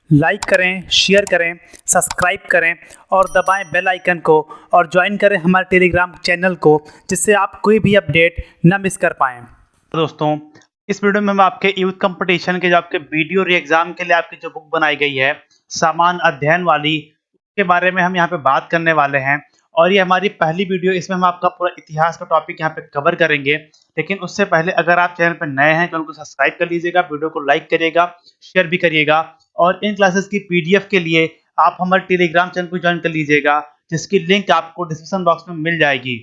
Like करें, share करें, subscribe करें और दबाएं बेल आइकन को और ज्वाइन करें हमारे टेलीग्राम चैनल को, जिससे आप कोई भी अपडेट न मिस कर पाएँ। दोस्तों, इस वीडियो में हम आपके यूथ कंपटीशन के जो आपके वीडियो री एग्जाम के लिए आपकी जो बुक बनाई गई है सामान्य अध्ययन वाली, के बारे में हम यहाँ पे बात करने वाले हैं। और ये हमारी पहली वीडियो, इसमें हम आपका पूरा इतिहास का टॉपिक यहाँ पे कवर करेंगे। लेकिन उससे पहले अगर आप चैनल पर नए हैं तो उनको सब्सक्राइब कर लीजिएगा, वीडियो को लाइक करिएगा, शेयर भी करिएगा। और इन क्लासेस की पीडीएफ के लिए आप हमारे टेलीग्राम चैनल को ज्वाइन कर लीजिएगा, जिसकी लिंक आपको डिस्क्रिप्शन बॉक्स में मिल जाएगी।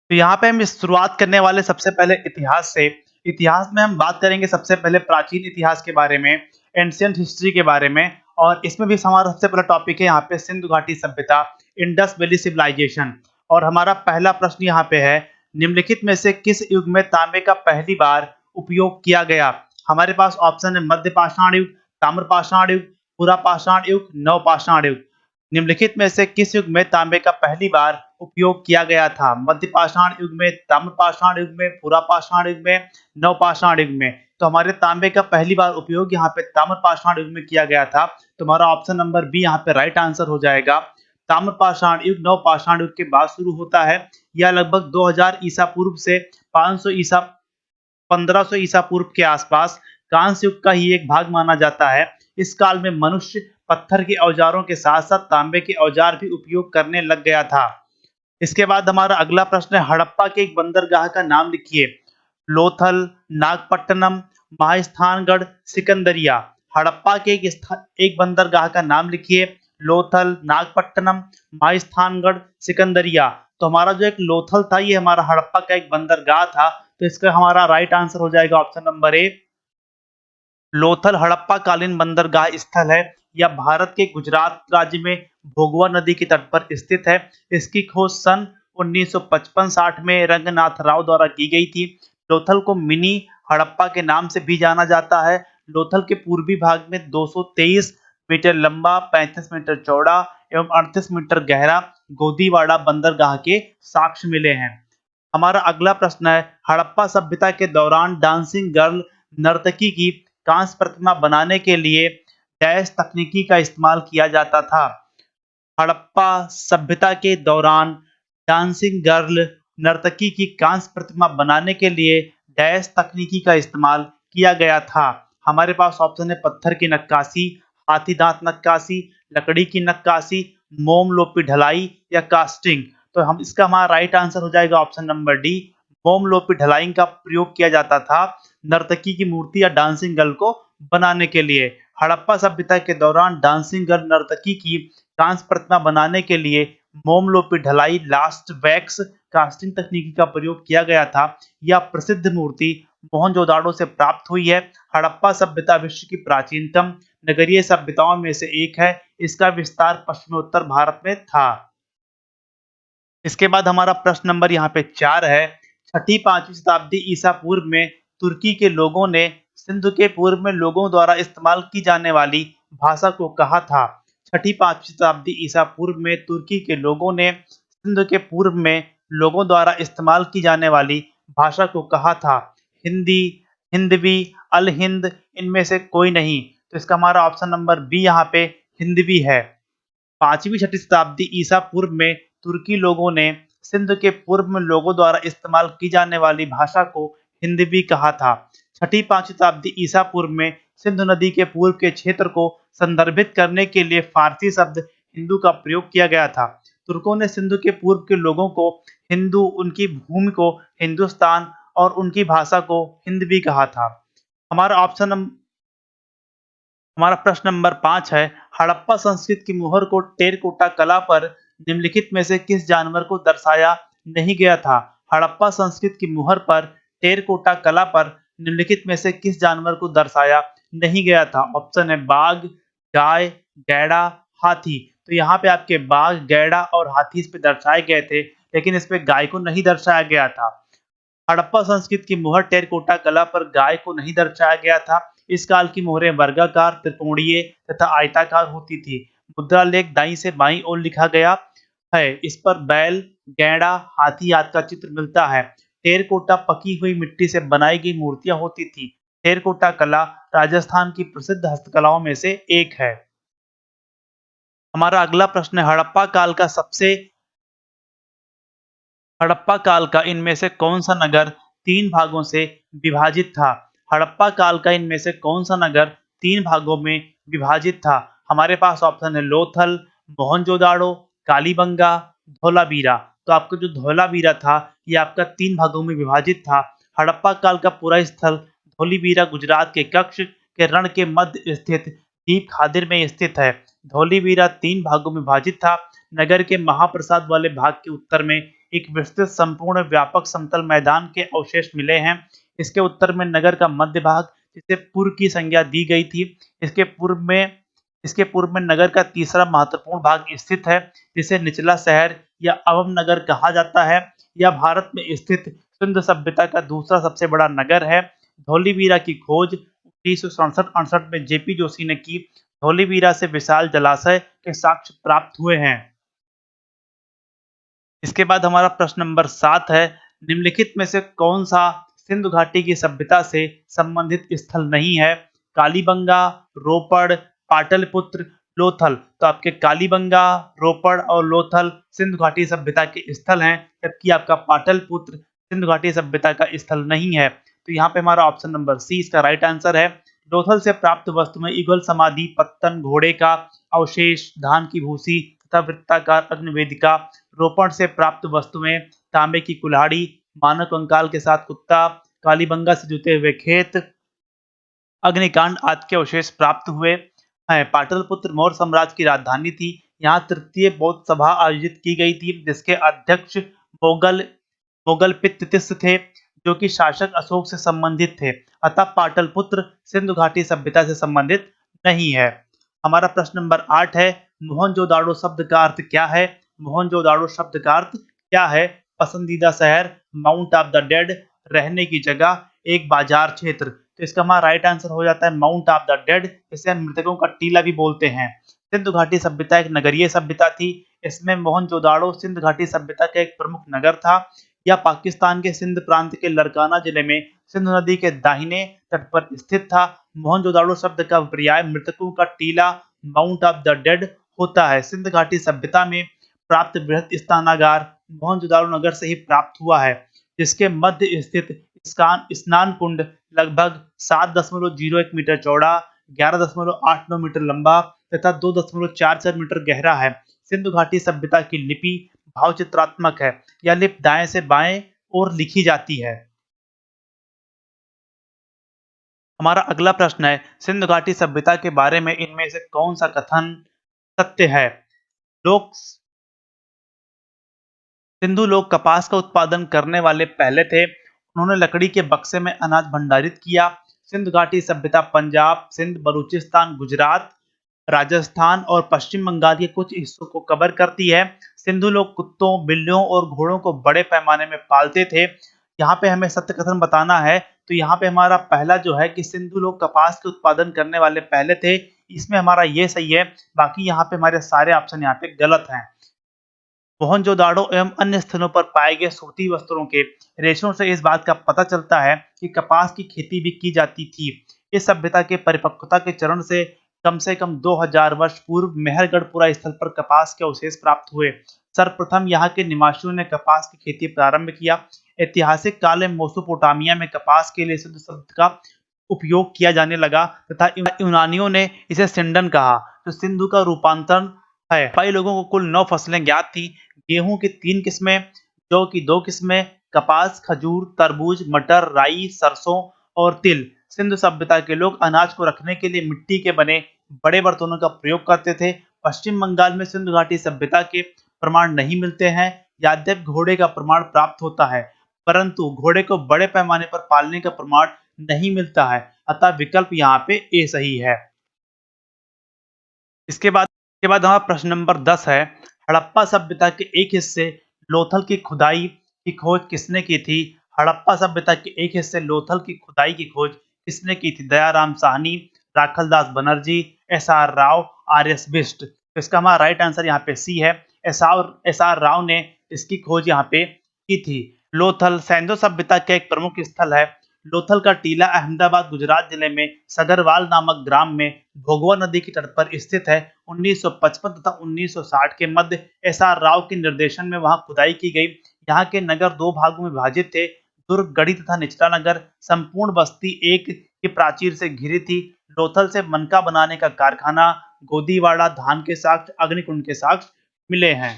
तो यहाँ पे हम शुरुआत करने वाले सबसे पहले इतिहास से। इतिहास में हम बात करेंगे सबसे पहले प्राचीन इतिहास के बारे में, एंशिएंट हिस्ट्री के बारे में। और इसमें भी हमारा सबसे पहला टॉपिक है यहाँ पे सिंधु घाटी सभ्यता, इंडस वैली सिविलाइजेशन। और हमारा पहला प्रश्न यहाँ पे है, निम्नलिखित में से किस युग में तांबे का पहली बार उपयोग किया गया? हमारे पास ऑप्शन है मध्य पाषाण युग, ताम्र पाषाण युग, पुरा पाषाण युग, नव पाषाण युग। निम्नलिखित में से किस युग में तांबे का पहली बार उपयोग किया गया था? मध्य पाषाण युग में, ताम्र पाषाण युग में, पुरा पाषाण युग में, नव पाषाण युग में। तो हमारे तांबे का पहली बार उपयोग यहाँ पे ताम्र पाषाण युग में किया गया था। तो हमारा ऑप्शन नंबर बी यहाँ पे राइट आंसर हो जाएगा। ताम्र पाषाण युग नव पाषाण युग के बाद शुरू होता है। यह लगभग 2000 ईसा पूर्व से 500 ईसा 1500 ईसा पूर्व के आसपास कांस्य युग का ही एक भाग माना जाता है। इस काल में मनुष्य पत्थर के औजारों के साथ साथ तांबे के औजार भी उपयोग करने लग गया था। इसके बाद हमारा अगला प्रश्न है, हड़प्पा के एक बंदरगाह का नाम लिखिए। लोथल, नागपट्टनम, महास्थानगढ़, सिकंदरिया। हड़प्पा के एक बंदरगाह का नाम लिखिए। लोथल, नागपट्टनम, महास्थानगढ़, सिकंदरिया। तो हमारा जो एक लोथल था, ये हमारा हड़प्पा का एक बंदरगाह था। तो इसका हमारा राइट आंसर हो जाएगा option number A. Lothal Harappa कालीन बंदरगाह स्थल है। यह भारत के गुजरात राज्य में भोगवा नदी के तट पर स्थित है। इसकी खोज सन 1955-60 में रंगनाथ राव द्वारा की गई थी। लोथल को मिनी हड़प्पा के नाम से भी जाना जाता है। लोथल के पूर्वी भाग में 223 मीटर लंबा, 35 मीटर चौड़ा एवं 38 मीटर गहरा गोदीवाड़ा बंदरगाह के साक्ष्य मिले हैं। हमारा अगला प्रश्न है, हड़प्पा सभ्यता के दौरान डांसिंग गर्ल नर्तकी की कांस्य प्रतिमा बनाने के लिए डैश तकनीकी का इस्तेमाल किया जाता था? हड़प्पा सभ्यता के दौरान डांसिंग गर्ल नर्तकी की कांस्य प्रतिमा बनाने के लिए डैश तकनीकी का इस्तेमाल किया गया था? हमारे पास ऑप्शन है पत्थर की नक्काशी, हाथी दांत नक्काशी, लकड़ी की नक्काशी, मोम लोपी ढलाई या कास्टिंग। तो हम इसका हमारा राइट आंसर हो जाएगा ऑप्शन नंबर डी। मोम लोपी ढलाई का प्रयोग किया जाता था नर्तकी की मूर्ति या डांसिंग गर्ल को बनाने के लिए। हड़प्पा सभ्यता के दौरान डांसिंग गर्ल नर्तकी की कांस्य प्रतिमा बनाने के लिए मोमलोपी ढलाई लास्ट वैक्स कास्टिंग तकनीकी का प्रयोग किया गया था। यह प्रसिद्ध मूर्ति मोहनजोदाड़ो से प्राप्त हुई है। हड़प्पा सभ्यता विश्व की प्राचीनतम नगरीय सभ्यताओं में से एक है। इसका विस्तार पश्चिमोत्तर भारत में था। इसके बाद हमारा प्रश्न नंबर यहाँ पे 4 है, छठी 5वीं शताब्दी ईसा पूर्व में तुर्की के लोगों ने सिंधु के पूर्व में लोगों द्वारा इस्तेमाल की जाने वाली भाषा को कहा था? छठी 5वीं शताब्दी ईसा पूर्व में तुर्की के लोगों ने सिंधु के पूर्व में लोगों द्वारा इस्तेमाल की जाने वाली भाषा को कहा था? हिंदी, हिंदवी, अल हिंद, इनमें से कोई नहीं। तो इसका हमारा ऑप्शन नंबर बी यहाँ पे हिंदवी है। 5वीं 6वीं शताब्दी ईसा पूर्व में तुर्की लोगों ने सिंध के पूर्व में लोगों द्वारा इस्तेमाल की जाने वाली भाषा को हिंदवी कहा था। 6वीं 5वीं शताब्दी ईसा पूर्व में सिंधु नदी के पूर्व के क्षेत्र को संदर्भित करने के लिए फारसी शब्द हिंदू का प्रयोग किया गया था। तुर्कों ने सिंधु के पूर्व के लोगों को हिंदू, उनकी भूमि को हिंदुस्तान और उनकी भाषा को हिंदवी कहा था। हमारा प्रश्न नंबर 5 है, हड़प्पा संस्कृति की मुहर को टेरकोटा कला पर निम्नलिखित में से किस जानवर को दर्शाया नहीं गया था? हड़प्पा संस्कृति की मुहर पर टेरकोटा कला पर निम्नलिखित में से किस जानवर को दर्शाया नहीं गया था? ऑप्शन है बाघ, गाय, गैड़ा, हाथी। तो यहाँ पे आपके बाघ, गैड़ा और हाथी इस पे दर्शाए गए थे, लेकिन इस पे गाय को नहीं दर्शाया गया था। हड़प्पा संस्कृति की मुहर टेरकोटा कला पर गाय को नहीं दर्शाया गया था। इस काल की मोहरें वर्गाकार, त्रिकोणीय तथा आयताकार होती थी। मुद्रा लेख दाईं से बाईं ओर लिखा गया है। इस पर बैल, गैंडा, हाथी आदि का चित्र मिलता है। टेरकोटा पकी हुई मिट्टी से बनाई गई मूर्तियां होती थी। टेराकोटा कला राजस्थान की प्रसिद्ध हस्तकलाओं में से एक है। हमारा अगला प्रश्न है, हड़प्पा काल का इनमें से कौन सा नगर 3 भागों से विभाजित था? हड़प्पा काल का इनमें से कौन सा नगर 3 भागों में विभाजित था? हमारे पास ऑप्शन है लोथल, मोहनजोदाड़ो, कालीबंगा, धोलावीरा। तो आपका जो धोलावीरा था ये आपका 3 भागों में विभाजित था। हड़प्पा काल का पूरा स्थल धोलावीरा गुजरात के कच्छ के रण के मध्य स्थित दीप खादिर में स्थित है। धोलावीरा 3 भागों में विभाजित था। नगर के महाप्रसाद वाले भाग के उत्तर में एक विस्तृत संपूर्ण व्यापक समतल मैदान के अवशेष मिले हैं। इसके उत्तर में नगर का मध्य भाग जिसे पुर की संज्ञा दी गई थी। इसके पूर्व में नगर का तीसरा महत्वपूर्ण भाग स्थित है जिसे निचला शहर या अवम नगर कहा जाता है। यह भारत में स्थित सिंधु सभ्यता का दूसरा सबसे बड़ा नगर है। धोलावीरा की खोज 1967-68 में जेपी जोशी ने की। धोलावीरा से विशाल जलाशय के साक्ष्य प्राप्त हुए हैं। इसके बाद हमारा प्रश्न नंबर 7 है, निम्नलिखित में से कौन सा सिंधु घाटी की सभ्यता से संबंधित स्थल नहीं है? कालीबंगा, रोपड़, पाटलिपुत्र, लोथल। तो आपके कालीबंगा, रोपड़ और लोथल सिंधु घाटी सभ्यता के स्थल हैं, जबकि आपका पाटलिपुत्र सिंधु घाटी सभ्यता का स्थल नहीं है। तो यहाँ पे हमारा ऑप्शन नंबर सी इसका राइट आंसर है। लोथल से प्राप्त वस्तु में ईगल समाधि, पत्तन, घोड़े का अवशेष, धान की भूसी तथा वृत्ताकार अग्निवेदिका। रोपण से प्राप्त वस्तुएं तांबे की कुल्हाड़ी, मानव कंकाल के साथ कुत्ता, कालीबंगा से जुते हुए खेत, अग्निकांड आदि के अवशेष प्राप्त हुए हैं। पाटलिपुत्र मौर्य साम्राज्य की राजधानी थी। यहाँ तृतीय बौद्ध सभा आयोजित की गई थी जिसके अध्यक्ष मोगल पित्तिस थे जो कि शासक अशोक से संबंधित थे। अतः पाटलिपुत्र सिंधु घाटी सभ्यता से संबंधित नहीं है। हमारा प्रश्न नंबर 8 है, मोहनजोदाड़ो शब्द का अर्थ क्या है? मोहनजोदाड़ो शब्द का अर्थ क्या है? पसंदीदा शहर, माउंट ऑफ द डेड, रहने की जगह, एक बाजार क्षेत्र। तो इसका हमारा राइट आंसर हो जाता है माउंट ऑफ द डेड, जिसे हम मृतकों का टीला भी बोलते हैं। सिंधु घाटी सभ्यता एक नगरीय सभ्यता थी। इसमें मोहनजोदाड़ो सिंधु घाटी सभ्यता का एक प्रमुख नगर था। यह पाकिस्तान के सिंध प्रांत के लरकाना जिले में सिंधु नदी के दाहिने तट पर स्थित था। मोहनजोदाड़ो शब्द का पर्याय मृतकों का टीला, माउंट ऑफ द डेड होता है। सिंध घाटी सभ्यता में प्राप्त बृहत स्नानागार मोहनजोदाड़ो नगर से ही प्राप्त हुआ है, जिसके मध्य स्थित स्नान कुंड लगभग 7.01 मीटर चौड़ा, 11.89 मीटर लंबा तथा 2.44 मीटर गहरा है। सिंधु घाटी सभ्यता की लिपि भावचित्रात्मक है। यह लिपि दाएं से बाएं ओर लिखी जाती है। हमारा अगला प्रश्न है, सिंधु घाटी सभ्यता के बारे में इनमें से कौन सा कथन सत्य है? लोग सिंधु लोग कपास का उत्पादन करने वाले पहले थे। उन्होंने लकड़ी के बक्से में अनाज भंडारित किया। सिंधु घाटी सभ्यता पंजाब, सिंध, बलूचिस्तान, गुजरात, राजस्थान और पश्चिम बंगाल के कुछ हिस्सों को कवर करती है। सिंधु लोग कुत्तों, बिल्लियों और घोड़ों को बड़े पैमाने में पालते थे। यहाँ पे हमें सत्य कथन बताना है, तो यहाँ पे हमारा पहला जो है कि सिंधु लोग कपास के उत्पादन करने वाले पहले थे, इसमें हमारा ये सही है। बाकी यहाँ पे हमारे सारे ऑप्शन यहाँ पे गलत हैं। मोहनजोदाड़ो एवं अन्य स्थलों पर पाए गए सूती वस्त्रों के रेशों से इस बात का पता चलता है कि कपास की खेती भी की जाती थी। इस सभ्यता के परिपक्वता के चरण से कम 2000 वर्ष पूर्व मेहरगढ़पुरा स्थल पर कपास के अवशेष प्राप्त हुए। सर्वप्रथम यहाँ के निवासियों ने कपास की खेती प्रारंभ किया। ऐतिहासिक काल में मेसोपोटामिया में कपास के लिए सिंधु शब्द का उपयोग किया जाने लगा तथा यूनानियों ने इसे सिंडन कहा, जो सिंधु का रूपांतरण है। कई लोगों को कुल 9 फसलें ज्ञात थी। गेहूं की 3 किस्में, जौ की 2 किस्में, कपास, खजूर, तरबूज, मटर, राई, सरसों और तिल। सिंधु सभ्यता के लोग अनाज को रखने के लिए मिट्टी के बने बड़े बर्तनों का प्रयोग करते थे। पश्चिम बंगाल में सिंधु घाटी सभ्यता के प्रमाण नहीं मिलते हैं। यद्यपि घोड़े का प्रमाण प्राप्त होता है, परंतु घोड़े को बड़े पैमाने पर पालने का प्रमाण नहीं मिलता है। अतः विकल्प यहाँ पे ए सही है। इसके बाद हमारा प्रश्न नंबर 10 है, हड़प्पा सभ्यता के एक हिस्से लोथल की खुदाई की खोज किसने की थी? हड़प्पा सभ्यता के एक हिस्से लोथल की खुदाई की खोज किसने की थी? दयाराम साहनी, राखलदास बनर्जी, एस.आर. राव, आर.एस. बिष्ट। तो इसका हमारा राइट आंसर यहाँ पे सी है। एस.आर. राव ने इसकी खोज यहाँ पे की थी। लोथल सैंधो सभ्यता का एक प्रमुख स्थल है। लोथल का टीला अहमदाबाद गुजरात जिले में सगरवाल नामक ग्राम में भोगवा नदी के तट पर स्थित है। 1955 तथा 1960 के मध्य एसआर राव के निर्देशन में वहां खुदाई की गई। यहाँ के नगर दो भागों में विभाजित थे, दुर्ग गढ़ी तथा निचला नगर। संपूर्ण बस्ती एक की प्राचीर से घिरी थी। लोथल से मनका बनाने का कारखाना, गोदीवाड़ा धान के साक्ष्य, अग्निकुंड के साक्ष्य मिले हैं।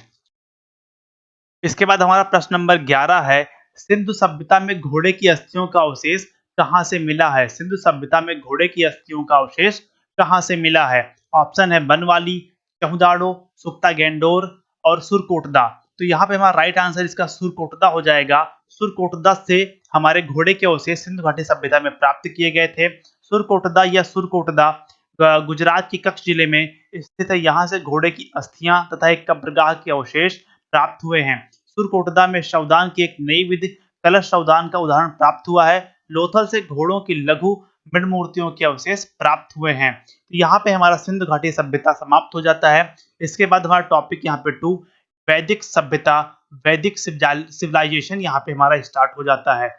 इसके बाद हमारा प्रश्न नंबर 11 है, सिंधु सभ्यता में घोड़े की अस्थियों का अवशेष कहां से मिला है? सिंधु सभ्यता में घोड़े की अस्थियों का अवशेष कहां से मिला है? ऑप्शन है बनवाली, चहुदाड़ो, सुक्ता गेंडोर और सुरकोटदा। तो यहाँ पे हमारा राइट आंसर इसका सुरकोटदा हो जाएगा। सुरकोटदा से हमारे घोड़े के अवशेष सिंधु घाटी सभ्यता में प्राप्त किए गए थे। सुरकोटदा या सुरकोटदा गुजरात के कच्छ जिले में स्थित है। यहाँ से घोड़े की अस्थियां तथा एक कब्रगाह के अवशेष प्राप्त हुए हैं। सुरकोटदा में शवदान की एक नई विधि कलश शवदान का उदाहरण प्राप्त हुआ है। लोथल से घोड़ों की लघु मृण मूर्तियों के अवशेष प्राप्त हुए हैं। तो यहाँ पे हमारा सिंधु घाटी सभ्यता समाप्त हो जाता है। इसके बाद हमारा टॉपिक यहाँ पे 2 वैदिक सभ्यता, वैदिक सिविलाइजेशन यहाँ पे हमारा स्टार्ट हो जाता है।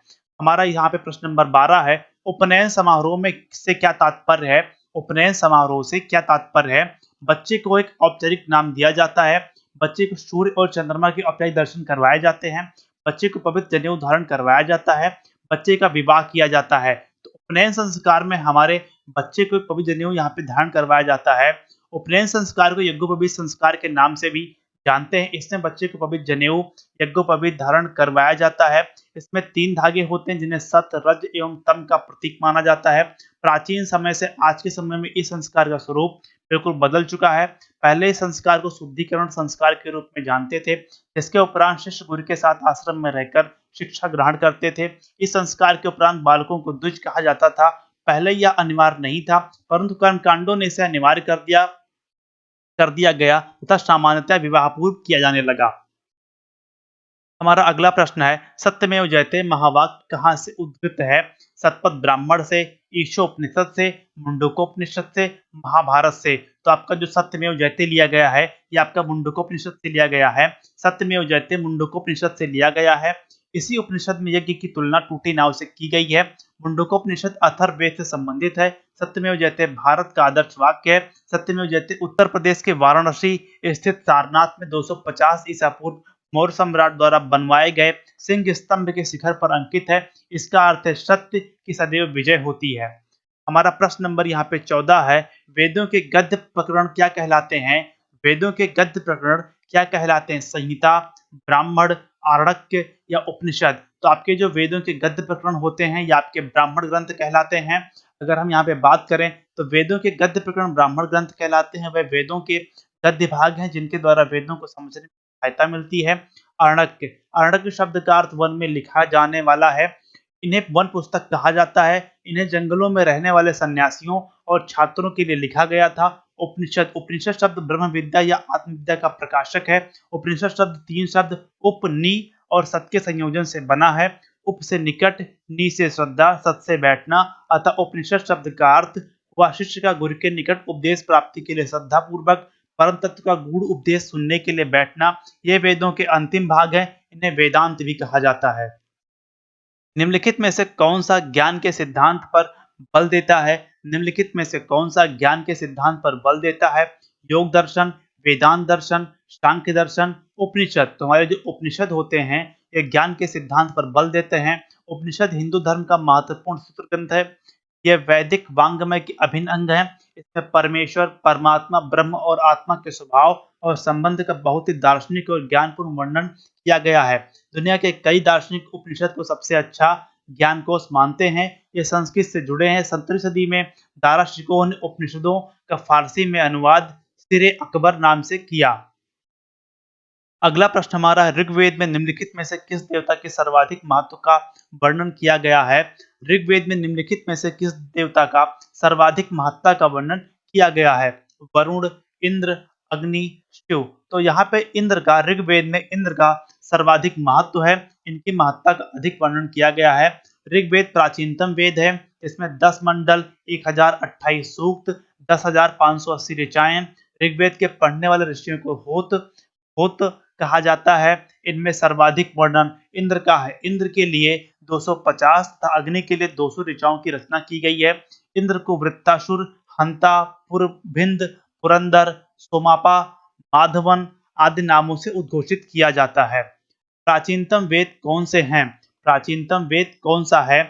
हमारा यहाँ पे प्रश्न नंबर 12 है, उपनयन समारोह में से क्या तात्पर्य है? उपनयन समारोह से क्या तात्पर्य है? बच्चे को एक औपचारिक नाम दिया जाता है, बच्चे को सूर्य और चंद्रमा के औपचारिक दर्शन करवाए जाते हैं, बच्चे को पवित्र जनेऊ धारण करवाया जाता है, बच्चे का विवाह किया जाता है। तो उपनयन संस्कार में हमारे बच्चे को पवित्र जनेऊ यहाँ पे धारण करवाया जाता है। उपनयन संस्कार को यज्ञोपवीत संस्कार के नाम से भी जानते हैं। इसमें बच्चे को पवित्र जनेऊ यज्ञोपवीत धारण करवाया जाता है। इसमें 3 धागे होते हैं जिन्हें सत, रज एवं तम का प्रतीक माना जाता है। प्राचीन समय से आज के समय में इस संस्कार का स्वरूप बिल्कुल बदल चुका है। पहले इस संस्कार को शुद्धिकरण संस्कार के रूप में जानते थे, जिसके उपरांत शिष्य गुरु के साथ आश्रम में रहकर शिक्षा ग्रहण करते थे। इस संस्कार के उपरांत बालकों को द्विज कहा जाता था। पहले यह अनिवार्य नहीं था, परंतु कर्मकांडों ने इसे अनिवार्य कर दिया गया तथा सामान्यतः विवाह पूर्व किया जाने लगा। हमारा अगला प्रश्न है, सत्यमेव जयते महावाक्य कहाँ से उद्गत है? सतपथ ब्राह्मण से, ईशोपनिषद से, मुंडकोपनिषद से, महाभारत से। तो आपका जो सत्यमेव जयते लिया गया है, ये आपका मुंडकोपनिषद से लिया गया है। सत्यमेव जयते मुंडकोपनिषद से लिया गया है। इसी उपनिषद में यज्ञ की तुलना टूटी नाव से की गई है। मुंडकोपनिषद अथर्ववेद से संबंधित है। सत्यमेव जयते भारत का आदर्श वाक्य है। सत्यमेव जयते उत्तर प्रदेश के वाराणसी स्थित सारनाथ में 250 ईसा पूर्व मौर्य सम्राट द्वारा बनवाए गए सिंह स्तंभ के शिखर पर अंकित है। इसका अर्थ है सत्य की सदैव विजय होती है। हमारा प्रश्न नंबर यहाँ पे 14 है, वेदों के गद्य प्रकरण क्या कहलाते हैं? वेदों के गद्य प्रकरण क्या कहलाते हैं? संहिता, ब्राह्मण, आरण्यक या उपनिषद? तो आपके जो वेदों के गद्य प्रकरण होते हैं ये आपके ब्राह्मण ग्रंथ कहलाते हैं। अगर हम यहाँ पे बात करें तो वेदों के गद्य प्रकरण ब्राह्मण ग्रंथ कहलाते हैं। वह वेदों के गद्य भाग हैं जिनके द्वारा वेदों को समझने में सहायता मिलती है। आरण्यक, आरण्यक शब्द का अर्थ वन में लिखा जाने वाला है। इन्हें वन पुस्तक कहा जाता है। इन्हें जंगलों में रहने वाले सन्यासियों और छात्रों के लिए लिखा गया था। उपनिषद, उपनिषद शब्द ब्रह्म विद्या या आत्मविद्या का प्रकाशक है। उपनिषद शब्द 3 शब्द उप, नी और सत के संयोजन से बना है। उप से निकट, नी से श्रद्धा, सत से बैठना। अतः उपनिषद शब्द का अर्थ हुआ शिष्य का गुरु के निकट उपदेश प्राप्ति के लिए श्रद्धा पूर्वक परम तत्व का गूढ़ उपदेश सुनने के लिए बैठना। ये वेदों के अंतिम भाग हैं। इन्हें वेदांत भी कहा जाता है। निम्नलिखित में से कौन सा ज्ञान के सिद्धांत पर बल देता है? निम्नलिखित में से कौन सा ज्ञान के सिद्धांत पर बल देता है? योग दर्शन, वेदांत दर्शन, सांख्य दर्शन, उपनिषद। तो हमारे जो उपनिषद होते हैं ये ज्ञान के सिद्धांत पर बल देते हैं। उपनिषद हिंदू धर्म का महत्वपूर्ण सूत्र ग्रंथ है। यह वैदिक वांग्मय के अभिन्न अंग है। इसमें परमेश्वर, परमात्मा, ब्रह्म और आत्मा के स्वभाव और संबंध का बहुत ही दार्शनिक और ज्ञानपूर्ण वर्णन किया गया है। दुनिया के कई दार्शनिक उपनिषद को सबसे अच्छा ज्ञान कोश मानते हैं। ये संस्कृत से जुड़े हैं। 17वीं सदी में दाराशिकोह ने उपनिषदों का फारसी में अनुवाद सिरे अकबर नाम से किया। अगला प्रश्न हमारा है, ऋग्वेद में निम्नलिखित में से किस देवता के सर्वाधिक महत्व का वर्णन किया गया है? ऋग्वेद में निम्नलिखित में से किस देवता का सर्वाधिक महत्ता का वर्णन किया गया है? वरुण, इंद्र, अग्नि, शिव। तो यहाँ पे इंद्र का, ऋग्वेद में इंद्र का सर्वाधिक महत्व है। इनकी महत्ता का अधिक वर्णन किया गया है। ऋग्वेद प्राचीनतम वेद है। इसमें 10 मंडल, 1028 सूक्त, 10,580 ऋचाएं। ऋग्वेद के पढ़ने वाले ऋषियों को होत कहा जाता है। इनमें सर्वाधिक वर्णन इंद्र का है। इंद्र के लिए 250 तथा अग्नि के लिए 200 ऋचाओं की रचना की गई है। इंद्र को वृत्तासुर, हंता, पुरभिंद, पुरंदर, सोमापा, माधवन आदि नामों से उद्घोषित किया जाता है। प्राचीनतम वेद कौन से हैं? प्राचीनतम वेद कौन सा है?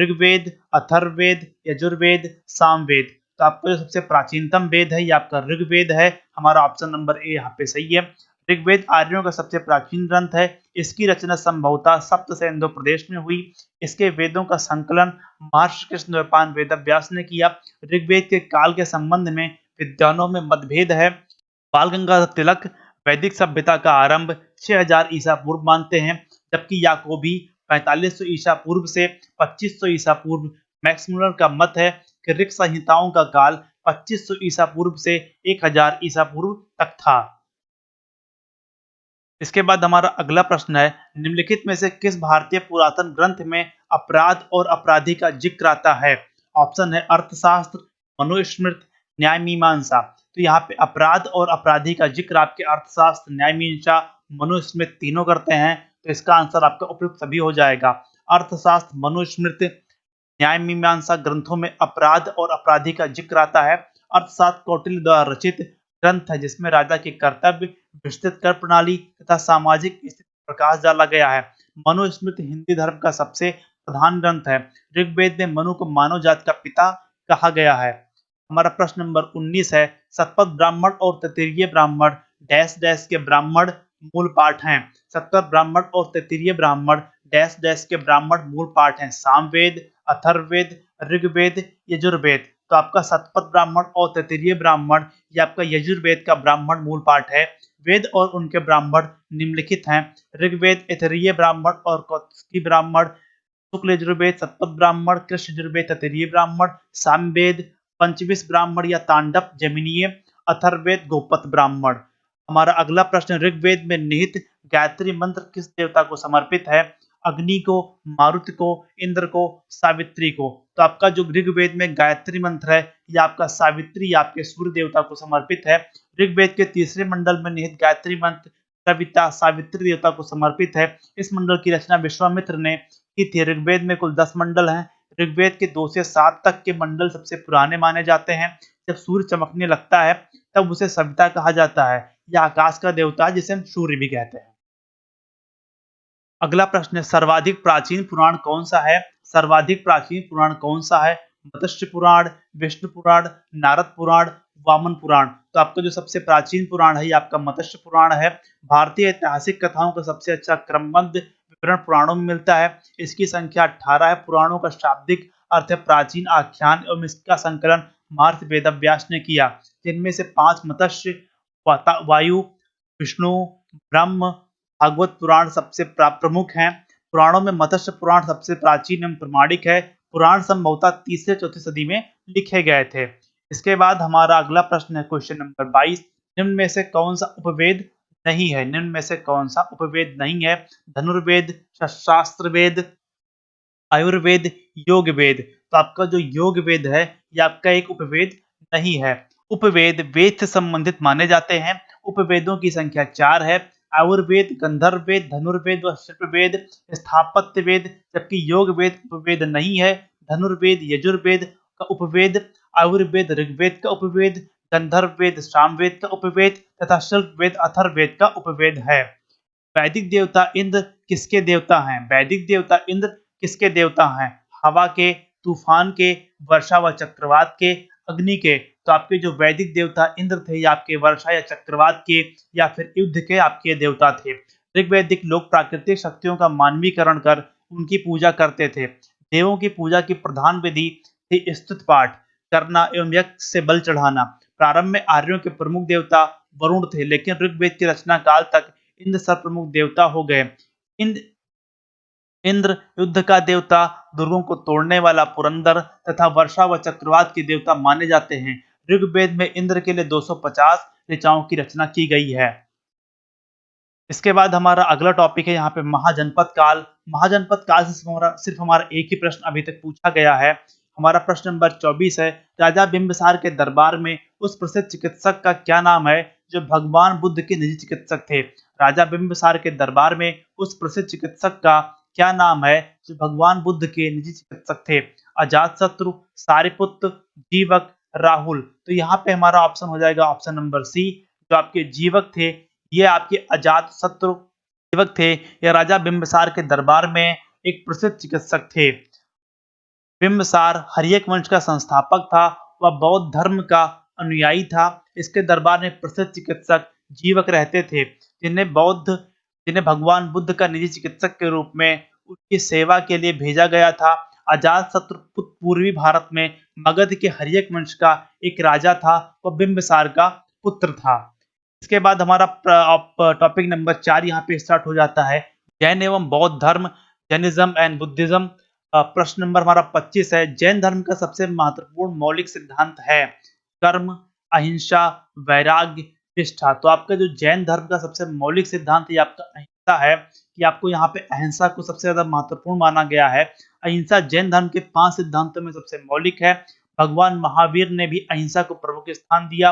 ऋग्वेद, अथर्ववेद, यजुर्वेद, सामवेद। तो आपका जो सबसे प्राचीनतम वेद है ये आपका ऋग्वेद है। हमारा ऑप्शन नंबर ए यहाँ पे सही है। ऋग्वेद आर्यों का सबसे प्राचीन ग्रंथ है। इसकी रचना संभवतः सप्त सिंधु प्रदेश में हुई। इसके वेदों का संकलन महर्षि कृष्णद्वैपायन वेदव्यास ने किया। ऋग्वेद के काल के संबंध में विद्वानों में मतभेद है। बाल गंगाधर तिलक वैदिक सभ्यता का आरंभ 6000 ईसा पूर्व मानते हैं, जबकि याकोबी 4500 ईसा पूर्व से 2500 ईसा पूर्व। मैक्स मुलर का मत है कि ऋग संहिताओं का काल 2500 ईसा पूर्व से 1000 ईसा पूर्व तक था। इसके बाद हमारा अगला प्रश्न है, निम्नलिखित में से किस भारतीय पुरातन ग्रंथ में अपराध और अपराधी का जिक्र आता है? ऑप्शन है अर्थशास्त्र, मनुस्मृति, न्याय मीमांसा। तो यहाँ पे अपराध और अपराधी का जिक्र आपके अर्थशास्त्र, न्याय मीमांसा, मनुस्मृति तीनों करते हैं। तो इसका आंसर आपका उपयुक्त सभी हो जाएगा। अर्थशास्त्र, मनुस्मृति, न्याय मीमांसा ग्रंथों में अपराध और अपराधी का जिक्र आता है। अर्थशास्त्र कौटिल्य द्वारा रचित ग्रंथ है जिसमें राजा के कर्तव्य, विस्तृत कर प्रणाली तथा सामाजिक स्थिति पर प्रकाश डाला गया है। मनुस्मृति हिंदी धर्म का सबसे प्रधान ग्रंथ है। ऋग्वेद में मनु को मानव जाति का पिता कहा गया है। हमारा प्रश्न नंबर 19 है, शतपथ ब्राह्मण और तैत्तिरीय ब्राह्मण डैश डैश के ब्राह्मण मूल पाठ हैं। शतपथ ब्राह्मण और तैत्तिरीय ब्राह्मण डैश डैश के ब्राह्मण मूल पाठ हैं। सामवेद, अथर्ववेद, ऋग्वेद, यजुर्वेद। तो आपका शतपथ ब्राह्मण और तैत्तिरीय ब्राह्मण ये आपका यजुर्वेद का ब्राह्मण मूल पाठ है। वेद और उनके ब्राह्मण निम्नलिखित हैं। ऋग्वेद, ऐतरेय ब्राह्मण और कौत्की ब्राह्मण, शुक्ल यजुर्वेद, शतपथ ब्राह्मण, कृष्ण यजुर्वेद, तैत्तिरीय ब्राह्मण, सामवेद, पंचविश ब्राह्मण या तांडव जमीनीय, अथर्ववेद, गोपथ ब्राह्मण। हमारा अगला प्रश्न, ऋग्वेद में निहित गायत्री मंत्र किस देवता को समर्पित है? अग्नि को, मारुति को, इंद्र को, सावित्री को। तो आपका जो ऋग्वेद में गायत्री मंत्र है यह आपका सावित्री या आपके सूर्य देवता को समर्पित है। ऋग्वेद के तीसरे मंडल में निहित गायत्री मंत्र सविता सावित्री देवता को समर्पित है। इस मंडल की रचना विश्वामित्र ने की थी। ऋग्वेद में कुल 10 मंडल हैं। ऋग्वेद के 2 से 7 तक के मंडल सबसे पुराने माने जाते हैं। जब सूर्य चमकने लगता है तब उसे सविता कहा जाता है। यह आकाश का देवता है जिसे हम सूर्य भी कहते हैं। अगला प्रश्न है, सर्वाधिक प्राचीन पुराण कौन सा है? सर्वाधिक प्राचीन पुराण कौन सा है? मत्स्य पुराण, विष्णु पुराण, नारद पुराण, वामन पुराण। तो आपका जो सबसे प्राचीन पुराण है ये आपका मत्स्य पुराण है। भारतीय ऐतिहासिक कथाओं का सबसे अच्छा क्रमबद्ध विवरण पुराणों में मिलता है। इसकी संख्या 18 है। पुराणों का शाब्दिक अर्थ है प्राचीन आख्यान एवं इसका संकलन महर्षि वेदव्यास ने किया। जिनमें से 5 मत्स्य, वायु, विष्णु, ब्रह्म, भागवत पुराण सबसे प्रमुख हैं। पुराणों में मत्स्य पुराण सबसे प्राचीन एवं प्रमाणिक है। पुराण संभवतः 3 से 4 सदी में लिखे गए थे। इसके बाद हमारा अगला प्रश्न है क्वेश्चन नंबर 22, निम्न में से कौन सा उपवेद नहीं है? निम्न में से कौन सा उपवेद नहीं है? धनुर्वेद, शास्त्र वेद, आयुर्वेद, योग वेद। तो आपका जो योग वेद है ये आपका एक उपवेद नहीं है। उपवेद वेद से संबंधित माने जाते हैं। उपवेदों की संख्या 4 है। आयुर्वेद, गंधर्व वेद, धनुर्वेद व शिल्पवेद, स्थापत्य वेद। जबकि योग वेद उपवेद नहीं है। धनुर्वेद यजुर्वेद का उपवेद, आयुर्वेद ऋग्वेद का उपवेद, गंधर्व वेद सामवेद का उपवेद तथा शिल्प वेद अथर्ववेद का उपवेद है। वैदिक देवता इंद्र किसके देवता हैं? वैदिक देवता इंद्र किसके देवता हैं? हवा के, तूफान के, वर्षा व चक्रवात के, अग्नि के। तो आपके जो वैदिक देवता इंद्र थे या आपके वर्षा या चक्रवात के या फिर युद्ध के आपके देवता थे। ऋग्वैदिक लोग प्राकृतिक शक्तियों का मानवीकरण कर उनकी पूजा करते थे। देवों की पूजा की प्रधान विधि थी स्तुति पाठ करना एवं यज्ञ से बल चढ़ाना। प्रारंभ में आर्यों के प्रमुख देवता वरुण थे, लेकिन ऋग्वेद की रचना काल तक इंद्र सर्वप्रमुख देवता हो गए। इंद्र युद्ध का देवता, दुर्गों को तोड़ने वाला पुरंदर तथा वर्षा व चक्रवात के देवता माने जाते हैं। ऋग्वेद में इंद्र के लिए 250 ऋचाओं की रचना की गई है। इसके बाद हमारा अगला टॉपिक है यहाँ पे महाजनपद काल। महाजनपद काल से सिर्फ हमारा एक ही प्रश्न अभी तक पूछा गया है। हमारा प्रश्न नंबर 24 है, राजा बिंबिसार के दरबार में उस प्रसिद्ध चिकित्सक का क्या नाम है जो भगवान बुद्ध के निजी चिकित्सक थे? राजा बिंबिसार के दरबार में उस प्रसिद्ध चिकित्सक का क्या नाम है जो भगवान बुद्ध के निजी चिकित्सक थे? अजातशत्रु, सारिपुत्र, जीवक, राहुल। तो यहाँ पे हमारा ऑप्शन हो जाएगा ऑप्शन नंबर सी। जो आपके जीवक थे ये आपके अजातशत्रु जीवक थे। यह राजा बिंबिसार के दरबार में एक प्रसिद्ध चिकित्सक थे। बिंबिसार हर्यक वंश का संस्थापक था। वह बौद्ध धर्म का अनुयायी था। इसके दरबार में प्रसिद्ध चिकित्सक जीवक रहते थे, जिन्हें भगवान बुद्ध का निजी चिकित्सक के रूप में उनकी सेवा के लिए भेजा गया था। अजातशत्रु पूर्वी भारत में मगध के हर्यक वंश का एक राजा था। वह बिंबिसार का पुत्र था। इसके बाद हमारा टॉपिक नंबर 4 यहाँ पे स्टार्ट हो जाता है, जैन एवं बौद्ध धर्म, जैनिज्म एंड बुद्धिज्म। प्रश्न नंबर हमारा 25 है, जैन धर्म का सबसे महत्वपूर्ण मौलिक सिद्धांत है कर्म, अहिंसा, वैराग्य, निष्ठा। तो आपका जो जैन धर्म का सबसे मौलिक सिद्धांत ये आपका अहिंसा है, कि आपको यहाँ पे अहिंसा को सबसे ज्यादा महत्वपूर्ण माना गया है। अहिंसा जैन धर्म के 5 सिद्धांतों में सबसे मौलिक है। भगवान महावीर ने भी अहिंसा को प्रमुख स्थान दिया।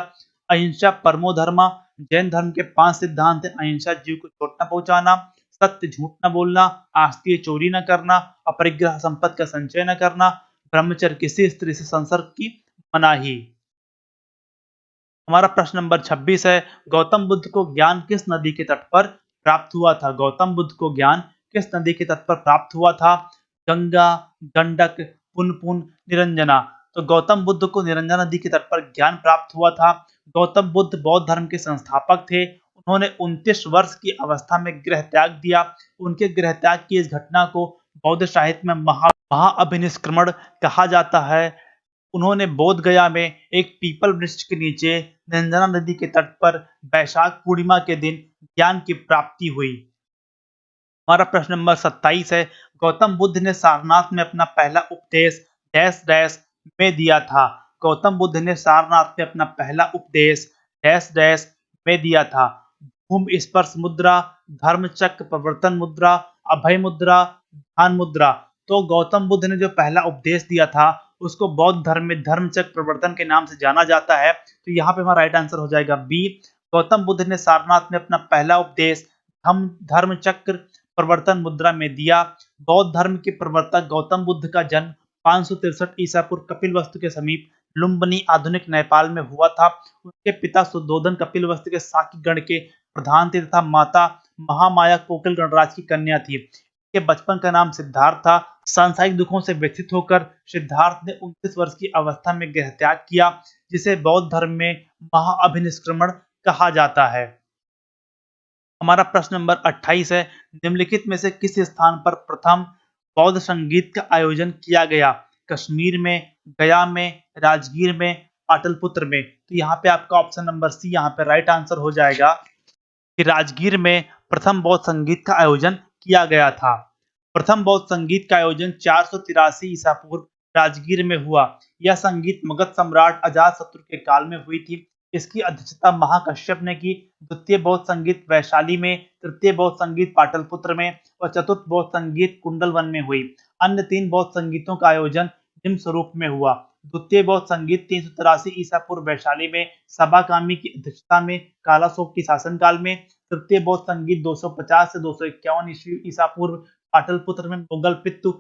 अहिंसा परमो धर्मा। जैन धर्म के 5 सिद्धांत हैं, अहिंसा जीव को चोट न पहुंचाना, सत्य झूठ न बोलना, आस्तीय चोरी न करना, अपरिग्रह संपत्ति का संचय न करना, ब्रह्मचर्य, किसी स्त्री से संसर्ग की मनाही। हमारा प्रश्न नंबर 26 है, गौतम बुद्ध को ज्ञान किस नदी के तट पर प्राप्त हुआ था? गौतम बुद्ध को ज्ञान किस नदी के तट पर प्राप्त हुआ था? गंगा, गंडक, पुनपुन, निरंजना। तो गौतम बुद्ध को निरंजना नदी के तट पर ज्ञान प्राप्त हुआ था। गौतम बुद्ध बौद्ध धर्म के संस्थापक थे। उन्होंने 29 वर्ष की अवस्था में गृह त्याग दिया। उनके गृह त्याग की इस घटना को बौद्ध साहित्य में महाअभिनिष्क्रमण कहा जाता है। उन्होंने बोध गया में एक पीपल वृक्ष के नीचे निरंजना नदी के तट पर वैशाख पूर्णिमा के दिन ज्ञान की प्राप्ति हुई। हमारा प्रश्न नंबर 27 है, गौतम बुद्ध ने सारनाथ में अपना पहला उपदेश डैश डैश में दिया था? गौतम बुद्ध ने सारनाथ में अपना पहला उपदेश डैश डैश में दिया था? भूमि स्पर्श मुद्रा, धर्म चक्र प्रवर्तन मुद्रा, अभय मुद्रा, ध्यान मुद्रा। तो गौतम बुद्ध ने जो पहला उपदेश दिया था उसको बौद्ध धर्म में धर्म चक्र प्रवर्तन के नाम से जाना जाता है। तो यहाँ पे हमारा राइट आंसर हो जाएगा बी। गौतम बुद्ध ने सारनाथ में अपना पहला उपदेश धर्म चक्र प्रवर्तन मुद्रा में दिया। बौद्ध धर्म के प्रवर्तक गौतम बुद्ध का जन्म 563 ईसा पूर्व कपिलवस्तु के समीप लुम्बिनी आधुनिक नेपाल में हुआ था। उनके पिता शुद्धोधन कपिलवस्तु के शाक्य गण के प्रधान थे तथा माता महामाया कोकिल गणराज की कन्या थी। के बचपन का नाम सिद्धार्थ था। सांसारिक दुखों से व्यथित होकर सिद्धार्थ ने 29 वर्ष की अवस्था में गृह त्याग किया, जिसे बौद्ध धर्म में महाअभिनिष्क्रमण कहा जाता है। हमारा प्रश्न नंबर 28 है, निम्नलिखित में से किस स्थान पर प्रथम बौद्ध संगीत का आयोजन किया गया? कश्मीर में, गया में, राजगीर में, पाटलिपुत्र में। तो यहाँ पे आपका ऑप्शन नंबर सी यहाँ पे राइट आंसर हो जाएगा कि राजगीर में प्रथम बौद्ध संगीत का आयोजन किया गया था। प्रथम बौद्ध संगीत का आयोजन 483 ईसा पूर्व राजगीर में हुआ। यह संगीत मगध सम्राट अजातशत्रु के काल में हुई थी। इसकी अध्यक्षता महाकश्यप ने की। द्वितीय बौद्ध संगीत वैशाली में, तृतीय बौद्ध संगीत पाटलिपुत्र में और चतुर्थ बौद्ध संगीत कुंडलवन में हुई। अन्य 3 बौद्ध संगीतों का आयोजन निम्न स्वरूप में हुआ। द्वितीय बौद्ध संगीत 383 ईसा पूर्व वैशाली में सबाकामी की अध्यक्षता में कालाशोक की शासनकाल में। तृतीय बौद्ध संगीत 250 से 251 ईसा पूर्व पाटलिपुत्र में मुगल पित्तु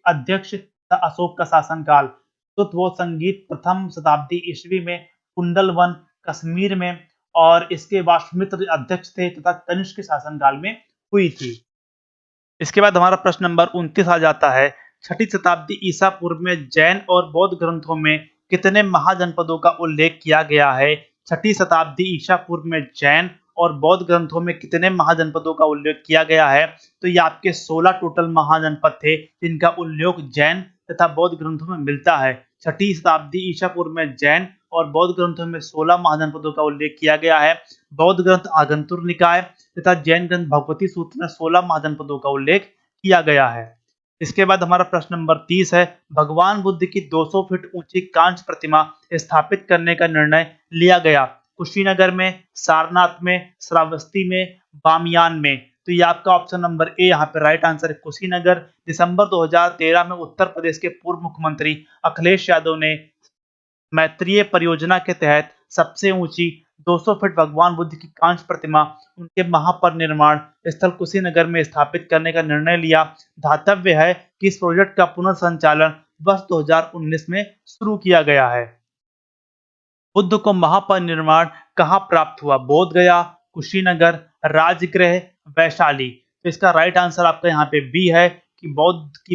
अध्यक्ष अशोक का शासनकाल। चतुर्थ बौद्ध संगीत प्रथम शताब्दी ईस्वी में कुंडलवन कश्मीर में और इसके वाष्मित्र अध्यक्ष थे तथा कनिष्क के शासनकाल में हुई थी। इसके बाद हमारा प्रश्न नंबर 29 आ जाता है, 6ठी शताब्दी ईसा पूर्व में जैन और बौद्ध ग्रंथों में कितने महाजनपदों का उल्लेख किया गया है? 6ठी शताब्दी ईसा पूर्व में जैन और बौद्ध ग्रंथों में कितने महाजनपदों का उल्लेख किया गया है? तो ये आपके 16 टोटल महाजनपद थे जिनका उल्लेख जैन तथा बौद्ध ग्रंथों में मिलता है। 6ठी शताब्दी ईसा पूर्व में जैन और बौद्ध ग्रंथों में 16 महाजनपदों का उल्लेख किया गया है। बौद्ध ग्रंथ आगंतुर निकाय तथा जैन ग्रंथ भगवती सूत्र में 16 महाजनपदों का उल्लेख किया गया है। इसके बाद हमारा प्रश्न नंबर 30 है, भगवान बुद्ध की 200 फीट ऊंची कांच प्रतिमा स्थापित करने का निर्णय लिया गया? कुशीनगर में, सारनाथ में, श्रावस्ती में, बामियान में। तो ये आपका ऑप्शन नंबर ए यहाँ पे राइट आंसर है, कुशीनगर। दिसंबर 2013 में उत्तर प्रदेश के पूर्व मुख्यमंत्री अखिलेश यादव ने मैत्रेय परियोजना के तहत सबसे ऊंची 200 फीट भगवान बुद्ध की कांस्य प्रतिमा उनके महापरिनिर्वाण स्थल कुशीनगर में स्थापित करने का निर्णय लिया। ध्यातव्य है कि इस प्रोजेक्ट का पुनर्संचालन वर्ष 2019 में शुरू किया गया है। बुद्ध को महापरिनिर्वाण कहाँ प्राप्त हुआ? बोध गया, कुशीनगर, राजगृह, वैशाली। तो इसका राइट आंसर आपका यहाँ पे बी है कि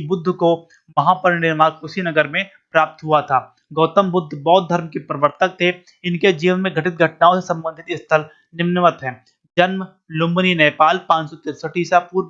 बुद्ध को महापरिनिर्वाण कुशीनगर में प्राप्त हुआ था। गौतम बुद्ध बौद्ध धर्म के प्रवर्तक थे। इनके जीवन में घटित घटनाओं से संबंधित स्थल निम्नवत हैं। जन्म लुम्बिनी नेपाल 563 ईसा पूर्व,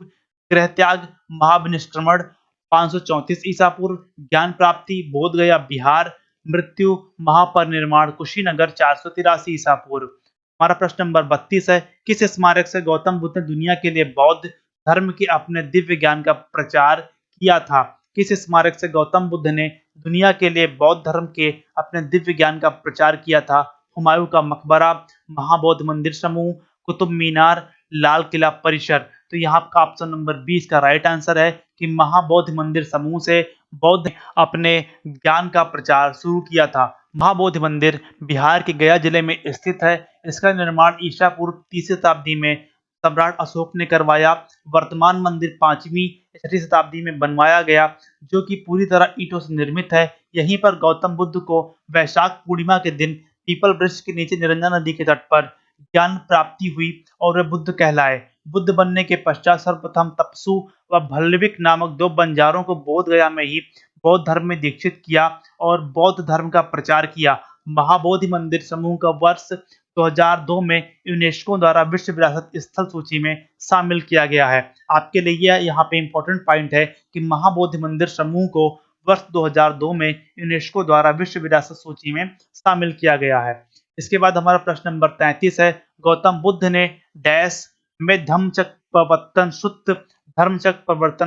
गृह त्याग महाविनिष्क्रमण 534 ईसा पूर्व, ज्ञान प्राप्ति बोध गया बिहार, मृत्यु महापरिनिर्वाण कुशीनगर 483 ईसा पूर्व। हमारा प्रश्न नंबर 32 है, किस स्मारक से गौतम बुद्ध ने दुनिया के लिए बौद्ध धर्म के अपने दिव्य ज्ञान का प्रचार किया था? किस स्मारक से गौतम बुद्ध ने दुनिया के लिए बौद्ध धर्म के अपने दिव्य ज्ञान का प्रचार किया था? हुमायूं का मकबरा, महाबौद्ध मंदिर समूह, कुतुब मीनार, लाल किला परिसर। तो यहाँ का ऑप्शन नंबर 20 का राइट आंसर है कि महाबौद्ध मंदिर समूह से बौद्ध अपने ज्ञान का प्रचार शुरू किया था। महाबोधि मंदिर बिहार के गया जिले में स्थित है। इसका निर्माण ईसा पूर्व 3वीं शताब्दी में सम्राट अशोक ने करवाया। वर्तमान मंदिर 5वीं या 6वीं शताब्दी में बनवाया गया, जो कि पूरी तरह ईंटों से निर्मित है। यहीं पर गौतम बुद्ध को वैशाख पूर्णिमा के दिन पीपल वृक्ष के नीचे निरंजन नदी के तट पर ज्ञान प्राप्ति हुई और वे बुद्ध कहलाए। बुद्ध बनने के पश्चात सर्वप्रथम तपसु व भल्लविक नामक 2 बंजारों को बोध गया में ही बौद्ध धर्म में दीक्षित किया और बौद्ध धर्म का प्रचार किया। महाबोधि मंदिर समूह का वर्ष 2002 में यूनेस्को द्वारा विश्व विरासत स्थल सूची में शामिल किया गया है। आपके लिए यहाँ पे इंपॉर्टेंट पॉइंट है कि महाबोधि मंदिर समूह को वर्ष 2002 में यूनेस्को द्वारा विश्व विरासत सूची में शामिल किया गया है। इसके बाद हमारा प्रश्न नंबर 33 है, गौतम बुद्ध ने डैश में धर्मचक्र प्रवर्तन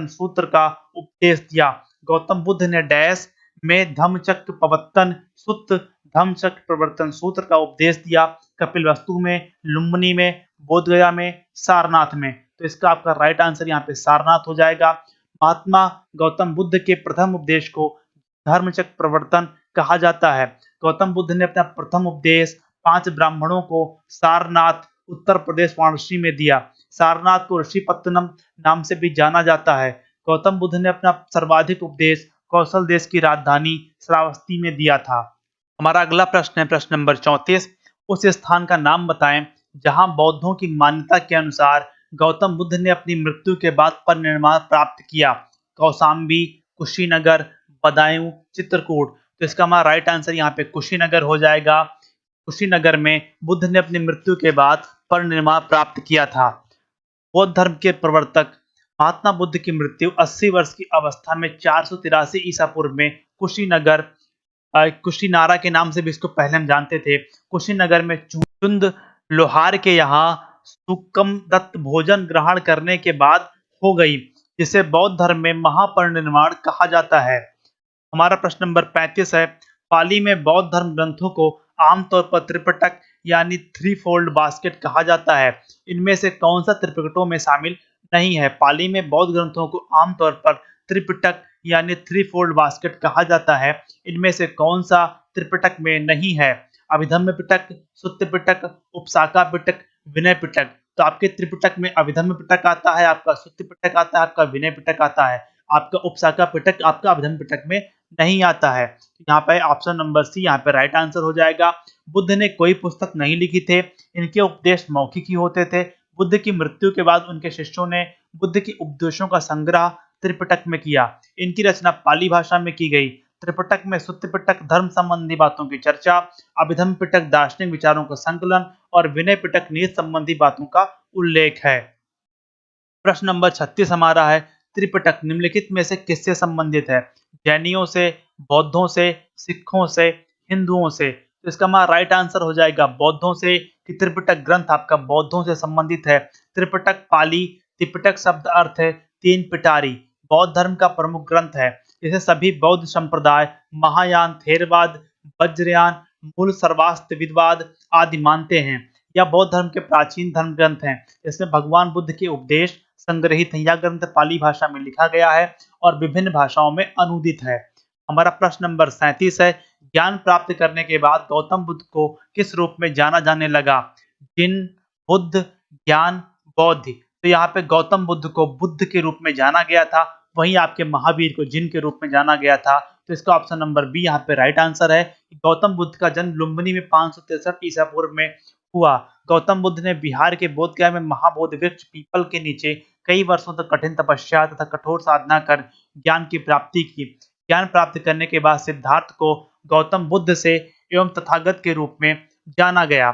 सूत्र का उपदेश दिया। गौतम बुद्ध ने डैश में धम्मचक्र प्रवर्तन सूत्र का उपदेश दिया। कपिलवस्तु में, लुम्बिनी में, बोधगया में, सारनाथ में। तो इसका आपका राइट आंसर यहाँ पे सारनाथ हो जाएगा। महात्मा गौतम बुद्ध के प्रथम उपदेश को धर्मचक्र प्रवर्तन कहा जाता है। गौतम बुद्ध ने अपना प्रथम उपदेश 5 ब्राह्मणों को सारनाथ उत्तर प्रदेश वाराणसी में दिया। सारनाथ को ऋषिपत्तनम नाम से भी जाना जाता है। गौतम बुद्ध ने अपना सर्वाधिक उपदेश कौशल देश की राजधानी श्रावस्ती में दिया था। हमारा अगला प्रश्न है प्रश्न नंबर 34, उस स्थान का नाम बताएं जहां बौद्धों की मान्यता के अनुसार गौतम बुद्ध ने अपनी मृत्यु के बाद परिनिर्वाण प्राप्त किया। कौशाम्बी, कुशीनगर, बदायूं, चित्रकूट। तो इसका हमारा राइट आंसर यहाँ पे कुशीनगर हो जाएगा। कुशीनगर में बुद्ध ने अपनी मृत्यु के बाद परिनिर्वाण प्राप्त किया था। बौद्ध धर्म के प्रवर्तक महात्मा बुद्ध की मृत्यु 80 वर्ष की अवस्था में 483 ईसा पूर्व में कुशीनारा के नाम से भी इसको पहले हम जानते थे, कुशीनगर में चुंद लोहार के यहाँ सुकम दत्त भोजन ग्रहण करने के बाद हो गई, जिसे बौद्ध धर्म में महापरिनिर्वाण कहा जाता है। हमारा प्रश्न नंबर 35 है, पाली में बौद्ध धर्म ग्रंथों को आमतौर पर त्रिपिटक यानी 3 फोल्ड बास्केट कहा जाता है। इनमें से कौन सा त्रिपिटकों में शामिल नहीं है? पाली में बौद्ध ग्रंथों को आमतौर पर त्रिपिटक यानी 3 फोल्ड बास्केट कहा जाता है। इनमें से कौन सा त्रिपिटक में नहीं है? अभिधम्म पिटक, सुत्त पिटक, उपसाका पिटक, विनय पिटक। तो आपके त्रिपिटक में अभिधम्म पिटक आता है, आपका सुत्त पिटक आता है, आपका विनय पिटक आता है। आपका उपसाका पिटक आपका अभिधम्म पिटक में नहीं आता है। यहाँ पे ऑप्शन नंबर सी यहाँ पे राइट आंसर हो जाएगा। बुद्ध ने कोई पुस्तक नहीं लिखी थे, इनके उपदेश मौखिक ही होते थे। बुद्ध की मृत्यु के बाद उनके शिष्यों ने बुद्ध के उपदेशों का संग्रह त्रिपिटक में किया। इनकी रचना पाली भाषा में की गई। त्रिपिटक में सुत्त पिटक धर्म संबंधी बातों की चर्चा, अभिधम्म पिटक दार्शनिक विचारों का संकलन और विनय पिटक नीति संबंधी बातों का उल्लेख है। प्रश्न नंबर 36 हमारा है, त्रिपिटक निम्नलिखित में से किससे संबंधित है? जैनियों से, बौद्धों से, सिखों से, हिंदुओं से। तो इसका हमारा राइट आंसर हो जाएगा बौद्धों से, कि त्रिपिटक ग्रंथ आपका बौद्धों से संबंधित है। त्रिपिटक पाली, त्रिपिटक शब्द अर्थ है 3 पिटारी, बौद्ध धर्म का प्रमुख ग्रंथ है। इसे सभी बौद्ध संप्रदाय महायान, थेरवाद, वज्रयान, मूल सर्वास्तिवाद आदि मानते हैं। यह बौद्ध धर्म के प्राचीन धर्म ग्रंथ हैं। इसमें भगवान बुद्ध के उपदेश संग्रहित हैं। यह ग्रंथ पाली भाषा में लिखा गया है और विभिन्न भाषाओं में अनुदित है। हमारा प्रश्न नंबर 37 है, ज्ञान प्राप्त करने के बाद गौतम बुद्ध को किस रूप में जाना जाने लगा? जिन, बुद्ध, ज्ञान, बौद्ध। तो यहाँ पे गौतम बुद्ध को बुद्ध के रूप में जाना गया था, वहीं आपके महावीर को जिन के रूप में जाना गया था। तो इसका ऑप्शन नंबर बी यहाँ पे राइट आंसर है। गौतम बुद्ध का जन्म लुम्बिनी में 563 ईसा पूर्व में हुआ। गौतम बुद्ध ने बिहार के बोधगया में महाबोधि वृक्ष पीपल के नीचे कई वर्षों तक कठिन तपस्या तथा कठोर साधना कर ज्ञान की प्राप्ति की। ज्ञान प्राप्त करने के बाद सिद्धार्थ को गौतम बुद्ध से एवं तथागत के रूप में जाना गया।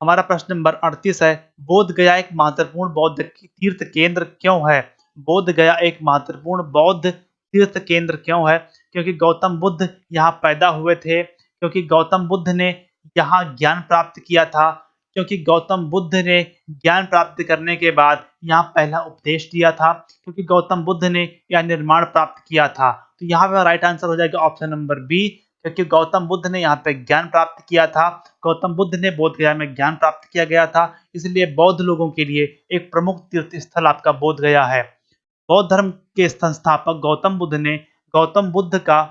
हमारा प्रश्न नंबर 38 है, बोध गया एक महत्वपूर्ण बौद्ध तीर्थ केंद्र क्यों है? बोध गया एक महत्वपूर्ण बौद्ध तीर्थ केंद्र क्यों है? क्योंकि गौतम बुद्ध यहाँ पैदा हुए थे, क्योंकि गौतम बुद्ध ने यहाँ ज्ञान प्राप्त किया था, क्योंकि गौतम बुद्ध ने ज्ञान प्राप्त करने के बाद यहाँ पहला उपदेश दिया था, क्योंकि गौतम बुद्ध ने यह निर्माण प्राप्त किया था। तो यहाँ पे राइट आंसर हो जाएगा ऑप्शन नंबर बी, क्योंकि गौतम बुद्ध ने यहाँ पे ज्ञान प्राप्त किया था। गौतम बुद्ध ने बोधगया में ज्ञान प्राप्त किया गया था, इसलिए बौद्ध लोगों के लिए एक प्रमुख तीर्थ स्थल आपका बोधगया है। बौद्ध धर्म के संस्थापक गौतम बुद्ध ने गौतम बुद्ध का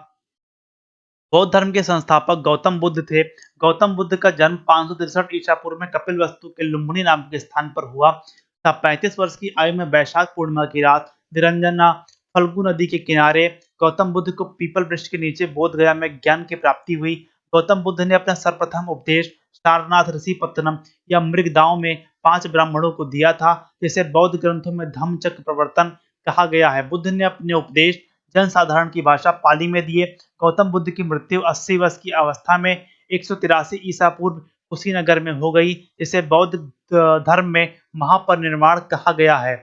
बौद्ध धर्म के संस्थापक गौतम बुद्ध थे। गौतम बुद्ध का जन्म 563 ईसा पूर्व में कपिलवस्तु के लुम्बिनी नाम के स्थान पर हुआ था। 35 वर्ष की आयु में वैशाख पूर्णिमा की रात निरंजना फल्गु नदी के किनारे गौतम बुद्ध को पीपल वृक्ष के नीचे बोधगया में ज्ञान की प्राप्ति हुई। गौतम बुद्ध ने अपना सर्वप्रथम उपदेश सारनाथ ऋषिपत्तनम या मृगदाओं में 5 ब्राह्मणों को दिया था, जिसे बौद्ध ग्रंथों में धम्मचक्र प्रवर्तन कहा गया है। बुद्ध ने अपने उपदेश जनसाधारण की भाषा पाली में दिए। गौतम बुद्ध की मृत्यु 80 वर्ष की अवस्था में 183 ईसा पूर्व कुशीनगर में हो गई, जिसे बौद्ध धर्म में महापरिनिर्वाण कहा गया है।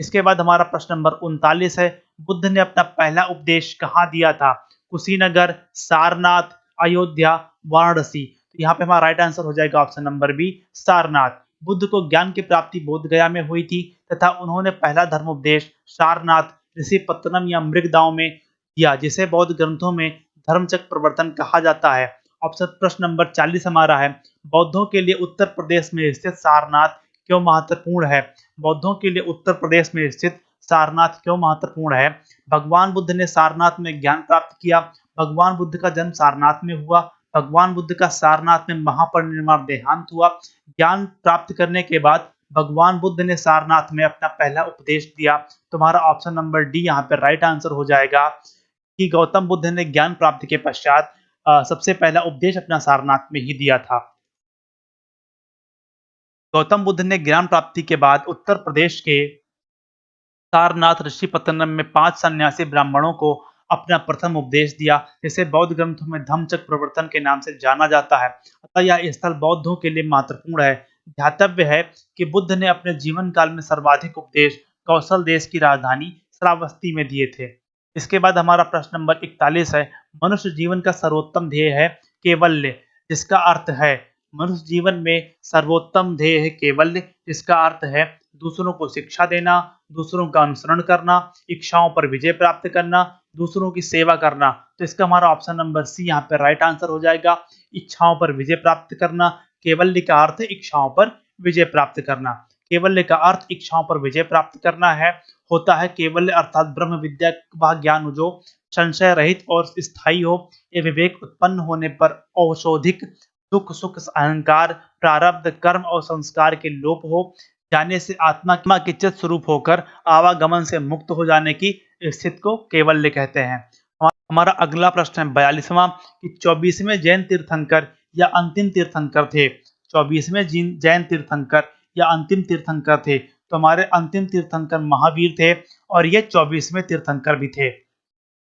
इसके बाद हमारा प्रश्न नंबर 39 है, बुद्ध ने अपना पहला उपदेश कहाँ दिया था? कुशीनगर, सारनाथ, अयोध्या, वाराणसी। तो यहाँ पे हमारा राइट आंसर हो जाएगा option number B, Sarnath. Buddha को ज्ञान की प्राप्ति बोधगया में हुई थी तथा उन्होंने पहला धर्म उपदेश सारनाथ ऋषिपत्तनम या मृगदाओं में दिया, जिसे बौद्ध ग्रंथों में धर्मचक्र प्रवर्तन कहा जाता है। ऑप्शन प्रश्न नंबर 40 हमारा है, बौद्धों के लिए उत्तर प्रदेश में स्थित सारनाथ क्यों महत्वपूर्ण है? बौद्धों के लिए उत्तर प्रदेश में स्थित सारनाथ क्यों महत्वपूर्ण है? भगवान बुद्ध ने सारनाथ में ज्ञान प्राप्त किया। भगवान बुद्ध का जन्म सारनाथ में हुआ। भगवान बुद्ध का सारनाथ में महापरिनिर्वाण देहांत हुआ। ज्ञान प्राप्त करने के बाद भगवान बुद्ध ने सारनाथ में अपना पहला उपदेश दिया। तुम्हारा ऑप्शन नंबर डी यहाँ पे राइट आंसर हो जाएगा कि गौतम बुद्ध ने ज्ञान प्राप्ति के पश्चात सबसे पहला उपदेश अपना सारनाथ में ही दिया था। गौतम बुद्ध ने ज्ञान प्राप्ति के बाद उत्तर प्रदेश के सारनाथ ऋषिपत्तनम में 5 सन्यासी ब्राह्मणों को अपना प्रथम उपदेश दिया, जिसे बौद्ध ग्रंथों में धम्मचक्र प्रवर्तन के नाम से जाना जाता है। अतः यह स्थल बौद्धों के लिए महत्वपूर्ण है। ध्यातव्य है कि बुद्ध ने अपने जीवन काल में सर्वाधिक उपदेश कौशल देश की राजधानी श्रावस्ती में दिए थे। इसके बाद हमारा प्रश्न नंबर 41 है, मनुष्य जीवन का सर्वोत्तम ध्येय है कैवल्य, जिसका अर्थ है मनुष्य जीवन में सर्वोत्तम ध्येय है कैवल्य, जिसका अर्थ है दूसरों को शिक्षा देना, दूसरों का अनुसरण करना, इच्छाओं पर विजय प्राप्त करना, दूसरों की सेवा करना। तो इसका हमारा ऑप्शन नंबर सी यहाँ पे राइट आंसर हो जाएगा, इच्छाओं पर विजय प्राप्त करना। कैवल्य का अर्थ है इच्छाओं पर विजय प्राप्त करना। कैवल्य का अर्थ इच्छाओं पर विजय प्राप्त करना है होता है। कैवल्य अर्थात ब्रह्म विद्या वह ज्ञान जो संशय रहित और स्थायी हो। ये विवेक उत्पन्न होने पर औषधिक दुख सुख अहंकार प्रारब्ध कर्म और संस्कार के लोप हो जाने से आत्मा के चित स्वरूप होकर आवागमन से मुक्त हो जाने की स्थिति को कैवल्य कहते हैं। हमारा अगला प्रश्न है 42वां कि 24वें जैन तीर्थंकर या अंतिम तीर्थंकर थे। 24वें जैन तीर्थंकर या अंतिम तीर्थंकर थे। तो हमारे अंतिम तीर्थंकर महावीर थे और ये 24वें तीर्थंकर भी थे।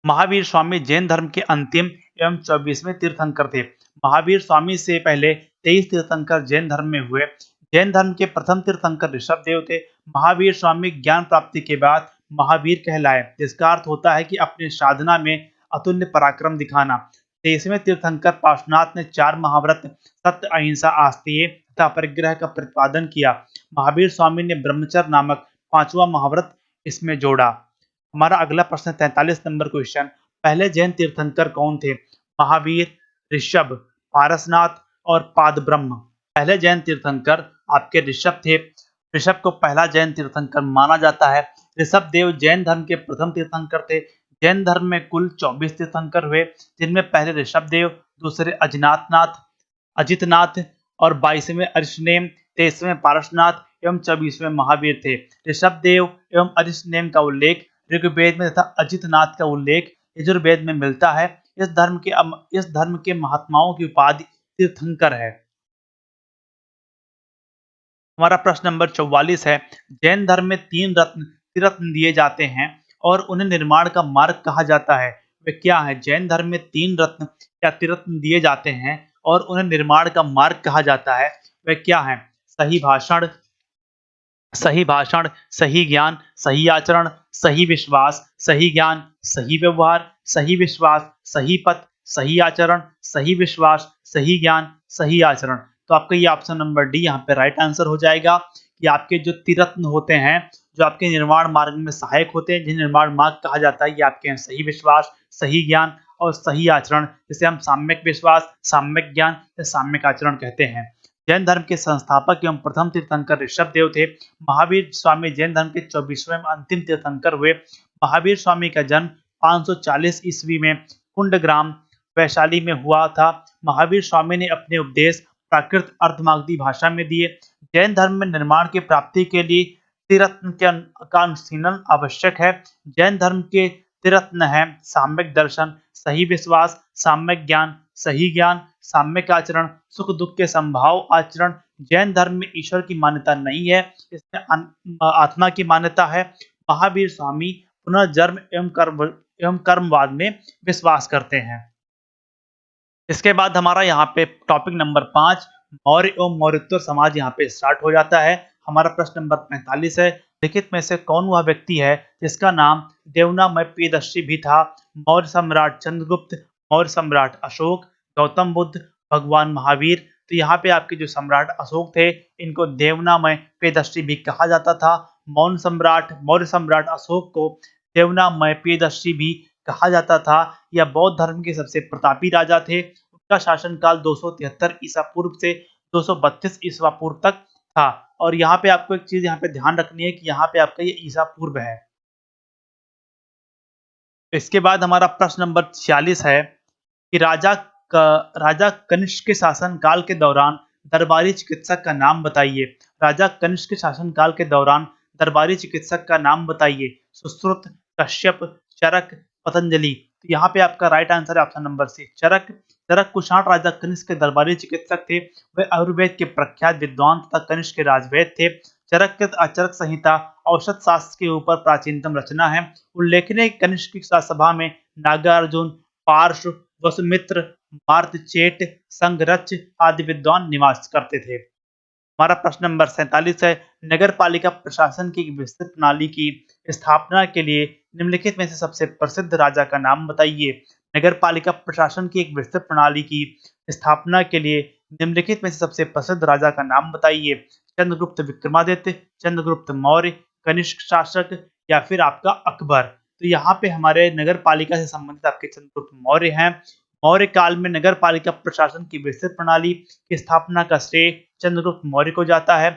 महावीर स्वामी जैन धर्म के अंतिम एवं 24वें तीर्थंकर थे। महावीर स्वामी से पहले 23 तीर्थंकर जैन धर्म में हुए। जैन धर्म के प्रथम तीर्थंकर ऋषभदेव थे। महावीर स्वामी ज्ञान प्राप्ति के बाद महावीर कहलाए, जिसका अर्थ होता है कि अपने साधना में अतुल्य पराक्रम दिखाना। 23वें तीर्थंकर पार्श्वनाथ ने 4 महाव्रत सत्य अहिंसा आस्तेय तथा परिग्रह का प्रतिपादन किया। महावीर स्वामी ने ब्रह्मचर्य नामक 5वां महाव्रत इसमें जोड़ा। हमारा अगला प्रश्न 43 नंबर क्वेश्चन, पहले जैन तीर्थंकर कौन थे? महावीर, ऋषभ, पारसनाथ और पादब्रह्म। पहले जैन तीर्थंकर आपके ऋषभ थे। ऋषभ को पहला जैन तीर्थंकर माना जाता है। ऋषभदेव जैन धर्म के प्रथम तीर्थंकर थे। जैन धर्म में कुल 24 तीर्थंकर हुए, जिनमें पहले ऋषभदेव, दूसरे अजितनाथ और 22वें अरिष्टनेम, 23वें पारसनाथ एवं 24वें महावीर थे। ऋषभदेव एवं अरिष्टनेम का उल्लेख ऋग्वेद में तथा अजितनाथ का उल्लेख यजुर्वेद में मिलता है। इस धर्म के महात्माओं की उपाधि तीर्थंकर है। हमारा प्रश्न नंबर 44 है, जैन धर्म में 3 रत्न दिए जाते हैं और उन्हें निर्माण का मार्ग कहा जाता है, वे क्या है? जैन धर्म में 3 रत्न या त्रिरत्न दिए जाते हैं और उन्हें निर्माण का मार्ग कहा जाता है, वे क्या है? सही भाषण, सही ज्ञान, सही आचरण, सही विश्वास, सही ज्ञान, सही व्यवहार, सही विश्वास, सही पथ, सही आचरण, सही विश्वास, सही ज्ञान, सही आचरण। तो आपका ये ऑप्शन नंबर डी यहाँ पे राइट आंसर हो जाएगा कि आपके जो त्रिरत्न होते हैं, जो आपके निर्माण मार्ग में सहायक होते हैं, जिन्हें निर्माण मार्ग कहा जाता है, ये आपके हैं सही विश्वास, सही ज्ञान और सही आचरण, जिसे हम साम्यक विश्वास, साम्यक ज्ञान या साम्यक आचरण कहते हैं। जैन धर्म के संस्थापक एवं प्रथम तीर्थंकर ऋषभदेव थे। महावीर स्वामी जैन धर्म के 24वें अंतिम तीर्थंकर हुए। महावीर स्वामी का जन्म 540 ईस्वी में कुंडग्राम वैशाली में हुआ था। महावीर स्वामी ने अपने उपदेश प्राकृत अर्धमागधी भाषा में दिए। जैन धर्म में निर्माण की प्राप्ति के लिए त्रिरत्न का अनुशीलन आवश्यक है। जैन धर्म के त्रिरत्न है साम्यक दर्शन, सही विश्वास, साम्यक ज्ञान, सही ज्ञान, साम्यक आचरण, सुख दुख के संभाव आचरण। जैन धर्म में ईश्वर की मान्यता नहीं है, इसमें आत्मा की मान्यता है। महावीर स्वामी पुनर्जन्म एवं कर्मवाद में विश्वास करते हैं। इसके बाद हमारा यहाँ पे टॉपिक नंबर 5 मौर्य एवं मौर्योत्तर समाज यहाँ पे स्टार्ट हो जाता है। हमारा प्रश्न नंबर 45 है, लिखित में से कौन वह व्यक्ति है जिसका नाम देवनामय प्रियदर्शी भी था? मौर्य सम्राट चंद्रगुप्त, मौर्य सम्राट अशोक, गौतम बुद्ध, भगवान महावीर। तो यहाँ पे आपके जो सम्राट अशोक थे, इनको देवनामय प्रियदर्शी भी कहा जाता था। मौर्य सम्राट अशोक को देवनामय प्रियदर्शी भी कहा जाता था। यह बौद्ध धर्म के सबसे प्रतापी राजा थे। उनका शासनकाल 273 ईसा पूर्व से 232 ईसा पूर्व तक था। और यहाँ पे आपको एक चीज यहाँ पे ध्यान रखनी है कि यहाँ पे आपका ये ईसा पूर्व है। इसके बाद हमारा प्रश्न नंबर 46 है कि राजा कनिष्क के शासन काल के दौरान दरबारी चिकित्सक का नाम बताइए। राजा कनिष्क के शासन काल के दौरान दरबारी चिकित्सक का नाम बताइए। सुश्रुत, कश्यप, चरक, पतंजलि। तो यहाँ पे आपका राइट आंसर है ऑप्शन नंबर सी, चरक। चरक कुषाण राजा कनिष्क के दरबारी चिकित्सक थे। वे आयुर्वेद के प्रख्यात विद्वान तथा कनिष्क के राजवैद्य थे। चरक के आचरक संहिता औषध शास्त्र के ऊपर प्राचीनतम रचना है। उल्लेखनीय कनिष्क की सभा में नागार्जुन, पार्श्व, वसुमित्र, मार्तचेट, संघरच आदि विद्वान निवास करते थे। हमारा प्रश्न नंबर 47 है, नगर पालिका प्रशासन की विस्तृत प्रणाली की स्थापना के लिए निम्नलिखित में से सबसे प्रसिद्ध राजा का नाम बताइए। नगर पालिका प्रशासन की एक विस्तृत प्रणाली की स्थापना के लिए निम्नलिखित में से सबसे प्रसिद्ध राजा का नाम बताइए। चंद्रगुप्त विक्रमादित्य, चंद्रगुप्त मौर्य, कनिष्क शासक या फिर आपका अकबर। तो यहाँ पे हमारे नगर पालिका से संबंधित आपके चंद्रगुप्त मौर्य हैं। मौर्य काल में नगर पालिका प्रशासन की विस्तृत प्रणाली की स्थापना का श्रेय चंद्रगुप्त मौर्य को जाता है।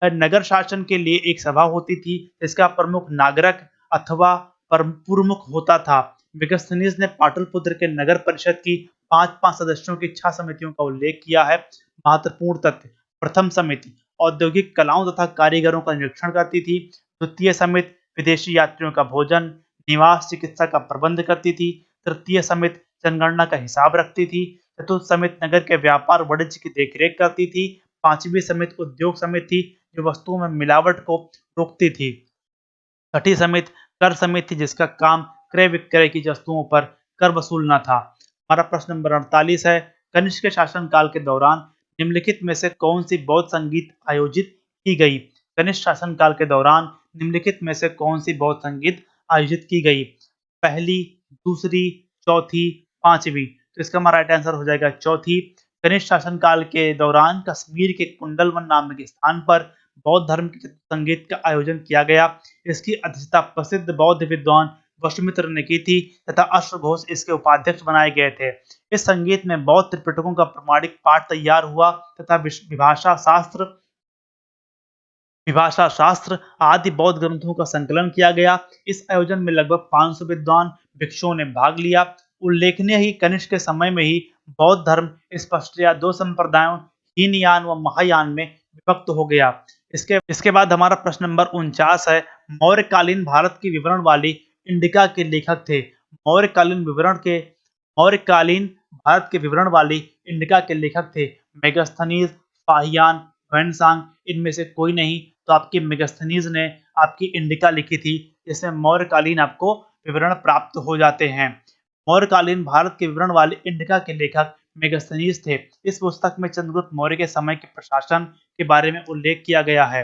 नगर शासन के लिए एक सभा होती थी, इसका प्रमुख नागरक अथवा प्रमुख होता था। मेगास्थनीज ने पाटलिपुत्र के नगर परिषद की 5-5 सदस्यों की 6 समितियों का उल्लेख किया है। महत्वपूर्ण तथ्य, प्रथम समिति औद्योगिक कलाओं तथा कारीगरों का निरीक्षण करती थी। द्वितीय समिति विदेशी यात्रियों का भोजन, निवास, चिकित्सा का प्रबंध करती थी। तृतीय समिति जनगणना का हिसाब रखती थी। चतुर्थ समिति नगर के व्यापार वाणिज्य की देखरेख करती थी। पांचवी समिति उद्योग समिति थी, जो वस्तुओं में मिलावट को रोकती थी। छठी समिति कर समिति थी, जिसका काम क्रय विक्रय की वस्तुओं पर कर वसूलना था। हमारा प्रश्न नंबर 48 है, कनिष्क के शासन काल के दौरान निम्नलिखित में से कौन सी बौद्ध संगीत आयोजित की गई? कनिष्क शासन काल के दौरान निम्नलिखित में से कौन सी बौद्ध संगीत आयोजित की गई? पहली, दूसरी, चौथी, पांचवी। तो इसका हमारा राइट आंसर हो जाएगा चौथी। कनिष्क शासन काल के दौरान कश्मीर के कुंडलवन नामक स्थान पर बौद्ध धर्म के संगीत का आयोजन किया गया। इसकी अध्यक्षता प्रसिद्ध बौद्ध विद्वान वसुमित्र ने की थी तथा अश्वघोष इसके उपाध्यक्ष बनाए गए थे। इस संगीत में बौद्ध त्रिपिटकों का प्रमाणिक पाठ तैयार हुआ तथा विभाषा शास्त्र विभाषा शास्त्र आदि बौद्ध ग्रंथों का संकलन किया गया। इस आयोजन में लगभग 500 विद्वान भिक्षुओं ने भाग लिया। उल्लेखनीय ही कनिष्क के समय में ही बौद्ध धर्म स्पष्टतया दो संप्रदायों हीनयान व महायान में विभक्त हो गया। इसके बाद हमारा प्रश्न नंबर 49 है। मौर्यकालीन भारत की विवरण वाली इंडिका के लेखक थे। मौर्यकालीन भारत के विवरण वाली इंडिका के लेखक थे मेगास्थनीज, फाहियान, वैनसांग। इनमें से कोई नहीं तो आपकी मेगास्थनीज ने आपकी इंडिका लिखी थी, जिसमें मौर्यकालीन आपको विवरण प्राप्त हो जाते हैं। मौर्यकालीन भारत के विवरण वाले इंडिका के लेखक मेगास्थनीज थे। इस पुस्तक में चंद्रगुप्त मौर्य के समय के प्रशासन के बारे में उल्लेख किया गया है।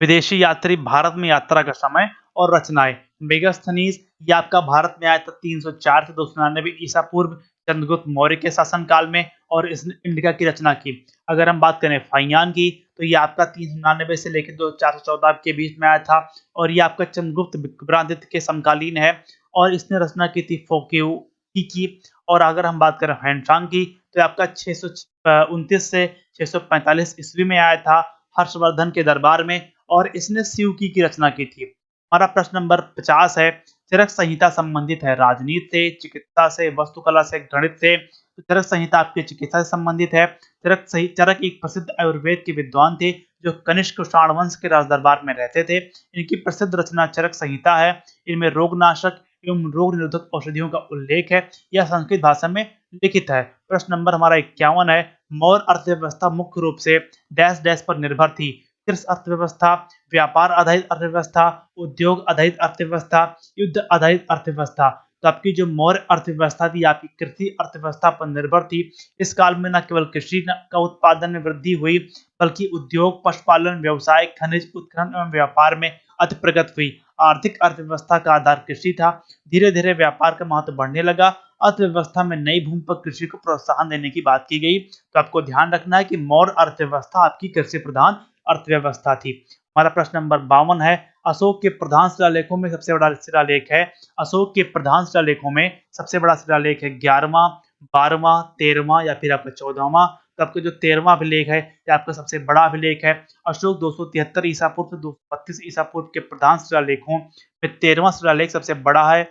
विदेशी यात्री भारत में यात्रा का समय और रचनाएं। मेगास्थनीज ये आपका भारत में आया था 304 से 299 ईसा पूर्व चंद्रगुप्त मौर्य के शासनकाल में, और इसने इंडिका की रचना की। अगर हम बात करें फाहियान की, तो ये आपका 399 से लेकर 414 के बीच में आया था, और ये आपका चंद्रगुप्त विक्रमादित्य के समकालीन है, और इसने रचना की थी फोक्यू की। और अगर हम बात करें वैनसांग की, तो आपका 629 से 645 ईस्वी में आया था हर्षवर्धन के दरबार में, और इसने शिवकी की रचना की थी। हमारा प्रश्न नंबर 50 है। चरक संहिता संबंधित है राजनीति से, चिकित्सा से, वास्तुकला से, गणित से। तो चरक संहिता आपकी चिकित्सा से संबंधित है। चरक एक प्रसिद्ध आयुर्वेद के विद्वान थे जो कनिष्क शाणवंश के राज दरबार में रहते थे। इनकी प्रसिद्ध रचना चरक संहिता है। इनमें रोगनाशक एवं रोग निरोधक औषधियों का उल्लेख है। यह संस्कृत भाषा में लिखित है। प्रश्न नंबर हमारा 51 है। मौर्य अर्थव्यवस्था मुख्य रूप से डैश डैश पर निर्भर थी। कृषि अर्थव्यवस्था, व्यापार आधारित अर्थव्यवस्था, उद्योग आधारित अर्थव्यवस्था, युद्ध आधारित अर्थव्यवस्था। तो आपकी जो मौर्य अर्थव्यवस्था थी आपकी कृषि अर्थव्यवस्था पर निर्भर थी। इस काल में न केवल कृषि का उत्पादन में वृद्धि हुई, बल्कि उद्योग, पशुपालन, व्यवसाय, खनिज उत्खनन एवं व्यापार में अति प्रगति हुई। आर्थिक अर्थव्यवस्था का आधार कृषि था। धीरे धीरे व्यापार का महत्व बढ़ने लगा। अर्थव्यवस्था में नई भूमि पर कृषि को प्रोत्साहन देने की बात की गई। तो आपको ध्यान रखना है कि मौर्य अर्थव्यवस्था आपकी कृषि प्रधान अर्थव्यवस्था थी। हमारा प्रश्न नंबर 52 है। अशोक के प्रधान शिलालेखों में सबसे बड़ा शिलालेख है। अशोक के प्रधान शिलालेखों में सबसे बड़ा शिलालेख है 11वां, 12वां, 13वां या फिर आपका 14वां। तो आपका जो 13वां अभिलेख है ये आपका सबसे बड़ा अभिलेख है। अशोक 273 ईसा पूर्व से 232 ईसा पूर्व के प्रधान शिलालेखों में 13वां शिलालेख सबसे बड़ा है,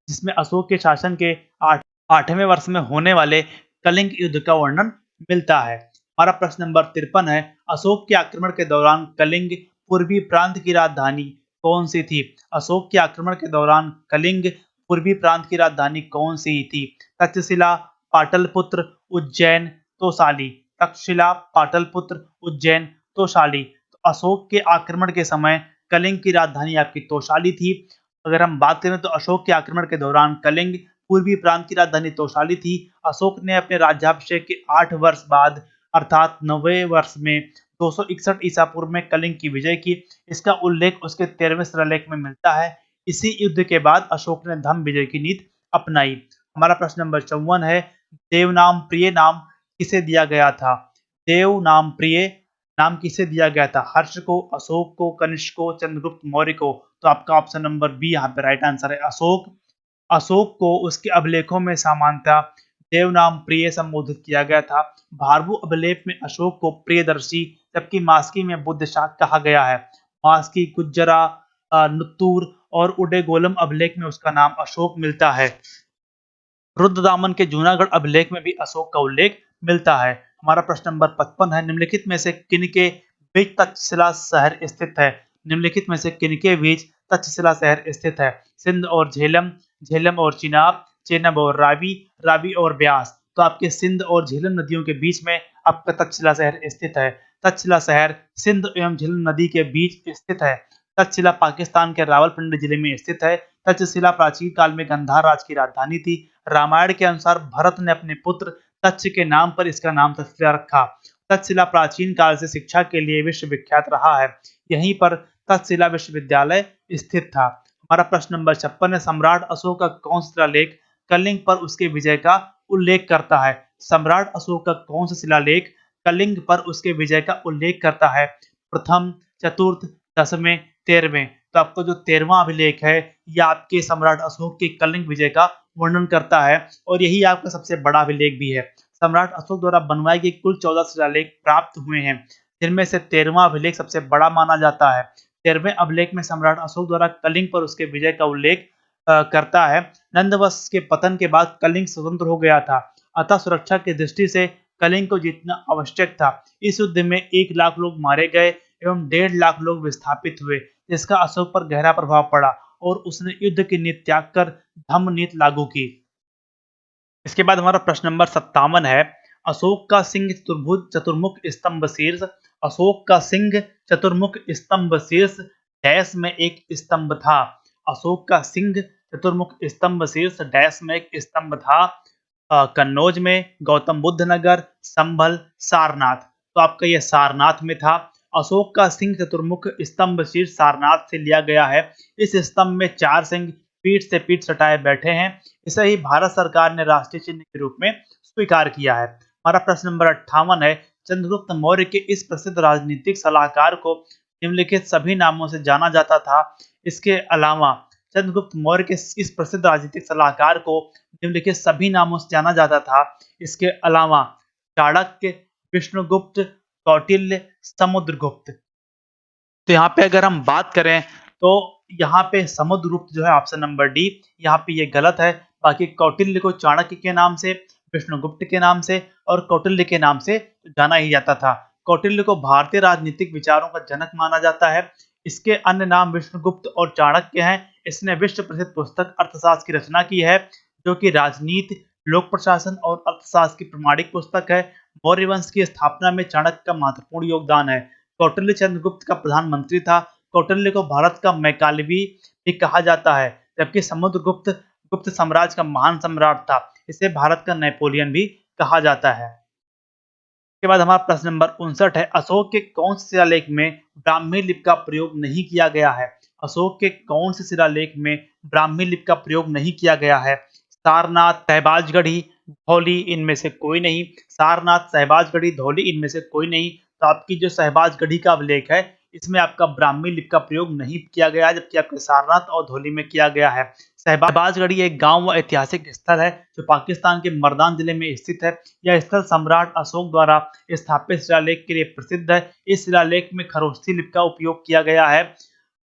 जिसमें अशोक के शासन के 8वें वर्ष में होने वाले कलिंग युद्ध का वर्णन मिलता है। हमारा प्रश्न नंबर 53 है। अशोक के आक्रमण के दौरान कलिंग पूर्वी प्रांत की राजधानी कौन सी थी? अशोक के आक्रमण के दौरान कलिंग पूर्वी प्रांत की राजधानी कौन सी थी? तक्षशिला, पाटलिपुत्र, उज्जैन, तोशाली। तक्षशिला, पाटलिपुत्र, उज्जैन, तोशाली। तो अशोक के आक्रमण के समय कलिंग की राजधानी आपकी तोशाली थी। अगर हम बात करें तो अशोक के आक्रमण के दौरान कलिंग पूर्वी प्रांत की राजधानी तोशाली थी। अशोक ने अपने राज्याभिषेक के 8 वर्ष बाद अर्थात 9वें वर्ष में 261 ईसा पूर्व में कलिंग की विजय की। इसका उल्लेख उसके 13वें शिलालेख में मिलता है। इसी युद्ध के बाद अशोक ने धम्म विजय की नीति अपनाई। हमारा प्रश्न नंबर 54 है। देवनाम प्रिय नाम किसे दिया गया था? देव नाम प्रिय नाम किसे दिया गया था? हर्ष को, अशोक को, कनिष्क को, चंद्रगुप्त मौर्य को? तो आपका ऑप्शन नंबर बी यहाँ पे राइट आंसर है, अशोक। अशोक को उसके अभिलेखों में सामान्यतः देवनाम प्रिय संबोधित किया गया था। भारभू अभिलेख में अशोक को प्रियदर्शी, जबकि मास्की में बुद्धशाक कहा गया है। मास्की, गुज्जरा, नुत्तूर और उडेगोलम अभिलेख में उसका नाम अशोक मिलता है। रुद्रदामन के जूनागढ़ अभिलेख में भी अशोक का उल्लेख मिलता है। हमारा प्रश्न नंबर 55 है। निम्नलिखित में से किनके बीच तक्षशिला शहर स्थित है? निम्नलिखित में से किनके बीच तक्षशिला शहर स्थित है? सिंध और झेलम, झेलम और चिनाब, चेनाब और रावी, रावी और ब्यास। तो आपके सिंध और झेलम नदियों के बीच में आपका तक्षशिला शहर स्थित है। तक्षशिला शहर सिंध एवं झेलम नदी के बीच स्थित है। तक्षशिला पाकिस्तान के रावलपिंडी जिले में स्थित है। तक्षशिला प्राचीन काल में गांधार राज की राजधानी थी। रामायण के अनुसार भरत ने अपने पुत्र तक्ष के नाम पर इसका नाम तक्षशिला रखा। तक्षशिला प्राचीन काल से शिक्षा के लिए विश्वविख्यात रहा है। यहीं पर तक्षशिला विश्वविद्यालय स्थित था। हमारा प्रश्न नंबर 56 है। सम्राट अशोक का कौन सा शिलालेख कलिंग पर उसके विजय का उल्लेख करता है? सम्राट अशोक का कौन सा शिलालेख कलिंग पर उसके विजय का उल्लेख करता है? प्रथम, चतुर्थ, 10वें, 13वें। तो आपका जो 13वां अभिलेख है यह आपके सम्राट अशोक के कलिंग विजय का वर्णन करता है, और यही आपका सबसे बड़ा अभिलेख भी है। सम्राट अशोक द्वारा बनवाए गए कुल 14 शिलालेख प्राप्त हुए हैं। जिनमें से 13वां अभिलेख सबसे बड़ा माना जाता है। 13वें अभिलेख में सम्राट अशोक द्वारा कलिंग पर उसके विजय का उल्लेख करता है। नंदवंश के पतन के बाद कलिंग स्वतंत्र हो गया था, अतः सुरक्षा की दृष्टि से कलिंग को जीतना आवश्यक था। इस युद्ध में 1 लाख लोग मारे गए एवं 1.5 लाख लोग विस्थापित हुए, जिसका अशोक पर गहरा प्रभाव पड़ा और उसने युद्ध की नीति त्याग कर धम्म नीति लागू की। इसके बाद हमारा प्रश्न नंबर 57 है, अशोक का सिंह चतुर्भुज चतुर्मुख स्तंभ शीर्ष। अशोक का सिंह चतुर्मुख स्तंभ शीर्ष डैश में एक स्तंभ था। अशोक का सिंह चतुर्मुख स्तंभ शीर्ष डैश में एक स्तंभ था। कन्नौज में, गौतम बुद्ध नगर, संभल, सारनाथ। तो आपका यह सारनाथ में था। अशोक का सिंह चतुर्मुख स्तंभ शीर्ष सारनाथ से लिया गया है। इस स्तंभ में 4 सिंह पीठ से पीठ सटाए बैठे हैं। इसे ही भारत सरकार ने राष्ट्रीय चिन्ह के रूप में स्वीकार किया है। हमारा प्रश्न नंबर 58 है, चंद्रगुप्त मौर्य के इस प्रसिद्ध राजनीतिक सलाहकार को निम्नलिखित सभी नामों से जाना जाता था। इसके अलावा चंद्रगुप्त मौर्य के इस प्रसिद्ध राजनीतिक सलाहकार को निम्नलिखित सभी नामों से जाना जाता था। इसके अलावा चाणक्य, विष्णुगुप्त, कौटिल्य, समुद्रगुप्त। तो यहाँ पे अगर हम बात करें तो यहाँ पे समुद्रगुप्त जो है ऑप्शन नंबर डी, यहाँ पे ये गलत है। बाकी कौटिल्य को चाणक्य के नाम से, विष्णुगुप्त के नाम से और कौटिल्य के नाम से जाना ही जाता था। कौटिल्य को भारतीय राजनीतिक विचारों का जनक माना जाता है। इसके अन्य नाम विष्णुगुप्त और चाणक्य हैं। इसने विश्व प्रसिद्ध पुस्तक अर्थशास्त्र की रचना की है, जो कि राजनीति, लोक प्रशासन और अर्थशास्त्र की प्रमाणिक पुस्तक है। मौर्य वंश की स्थापना में चाणक्य का महत्वपूर्ण योगदान है। कौटिल्य चंद्रगुप्त का प्रधानमंत्री था। कौटिल्य को भारत का मैकालवी भी कहा जाता है, जबकि समुद्रगुप्त गुप्त साम्राज्य का महान सम्राट था। इसे भारत का नेपोलियन भी कहा जाता है। इसके बाद हमारा प्रश्न नंबर 59 है, अशोक के कौन से शिलालेख में ब्राह्मी लिपि का प्रयोग नहीं किया गया है। अशोक के कौन से शिलालेख में ब्राह्मी लिपि का प्रयोग नहीं किया गया है। सारनाथ, सहबाजगढ़ी, धौली, इनमें से कोई नहीं। सारनाथ, सहबाजगढ़ी, धौली, इनमें से कोई नहीं। तो आपकी जो सहबाजगढ़ी का अभिलेख है, इसमें आपका ब्राह्मी लिपि का प्रयोग नहीं किया गया, जबकि आपके सारनाथ और धौली में किया गया है। सहबाजगढ़ी एक गांव व ऐतिहासिक स्थल है जो पाकिस्तान के मर्दान जिले में स्थित है। यह स्थल सम्राट अशोक द्वारा स्थापित शिलालेख के लिए प्रसिद्ध है। इस शिलालेख में खरोष्ठी लिपि का उपयोग किया गया है।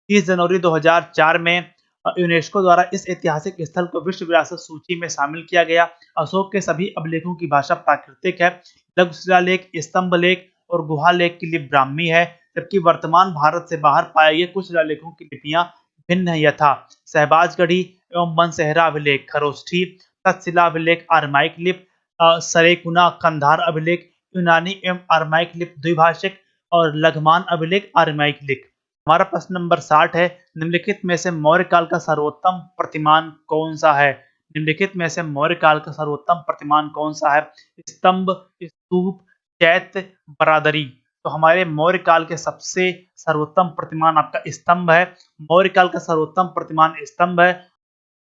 30 जनवरी 2004 में यूनेस्को द्वारा इस ऐतिहासिक स्थल को विश्व विरासत सूची में शामिल किया गया। अशोक के सभी अभिलेखों की भाषा प्राकृतिक है। लघु शिलालेख, स्तंभ लेख और गुहा लेख की लिपि ब्राह्मी है, जबकि वर्तमान भारत से बाहर पाए गए कुछ शिलालेखों की लिपियां भिन्न है। यथा सहबाजगढ़ी एवं मनसेहरा अभिलेख खरोष्ठी, तक्षशिला अभिलेख आरमाइक लिपि, सरेकुना कंधार अभिलेख यूनानी एवं आरमाइक लिपि द्विभाषिक और लघमान अभिलेख आरमाइक लिपि। हमारा प्रश्न नंबर 60 है, निम्नलिखित में से मौर्य काल का सर्वोत्तम प्रतिमान कौन सा है। निम्नलिखित में से मौर्य काल का सर्वोत्तम प्रतिमान कौन सा है। स्तंभ, स्तूप, चैत्य, बरादरी। तो हमारे मौर्य काल के सबसे सर्वोत्तम प्रतिमान आपका स्तंभ है। मौर्य काल का सर्वोत्तम प्रतिमान स्तंभ है।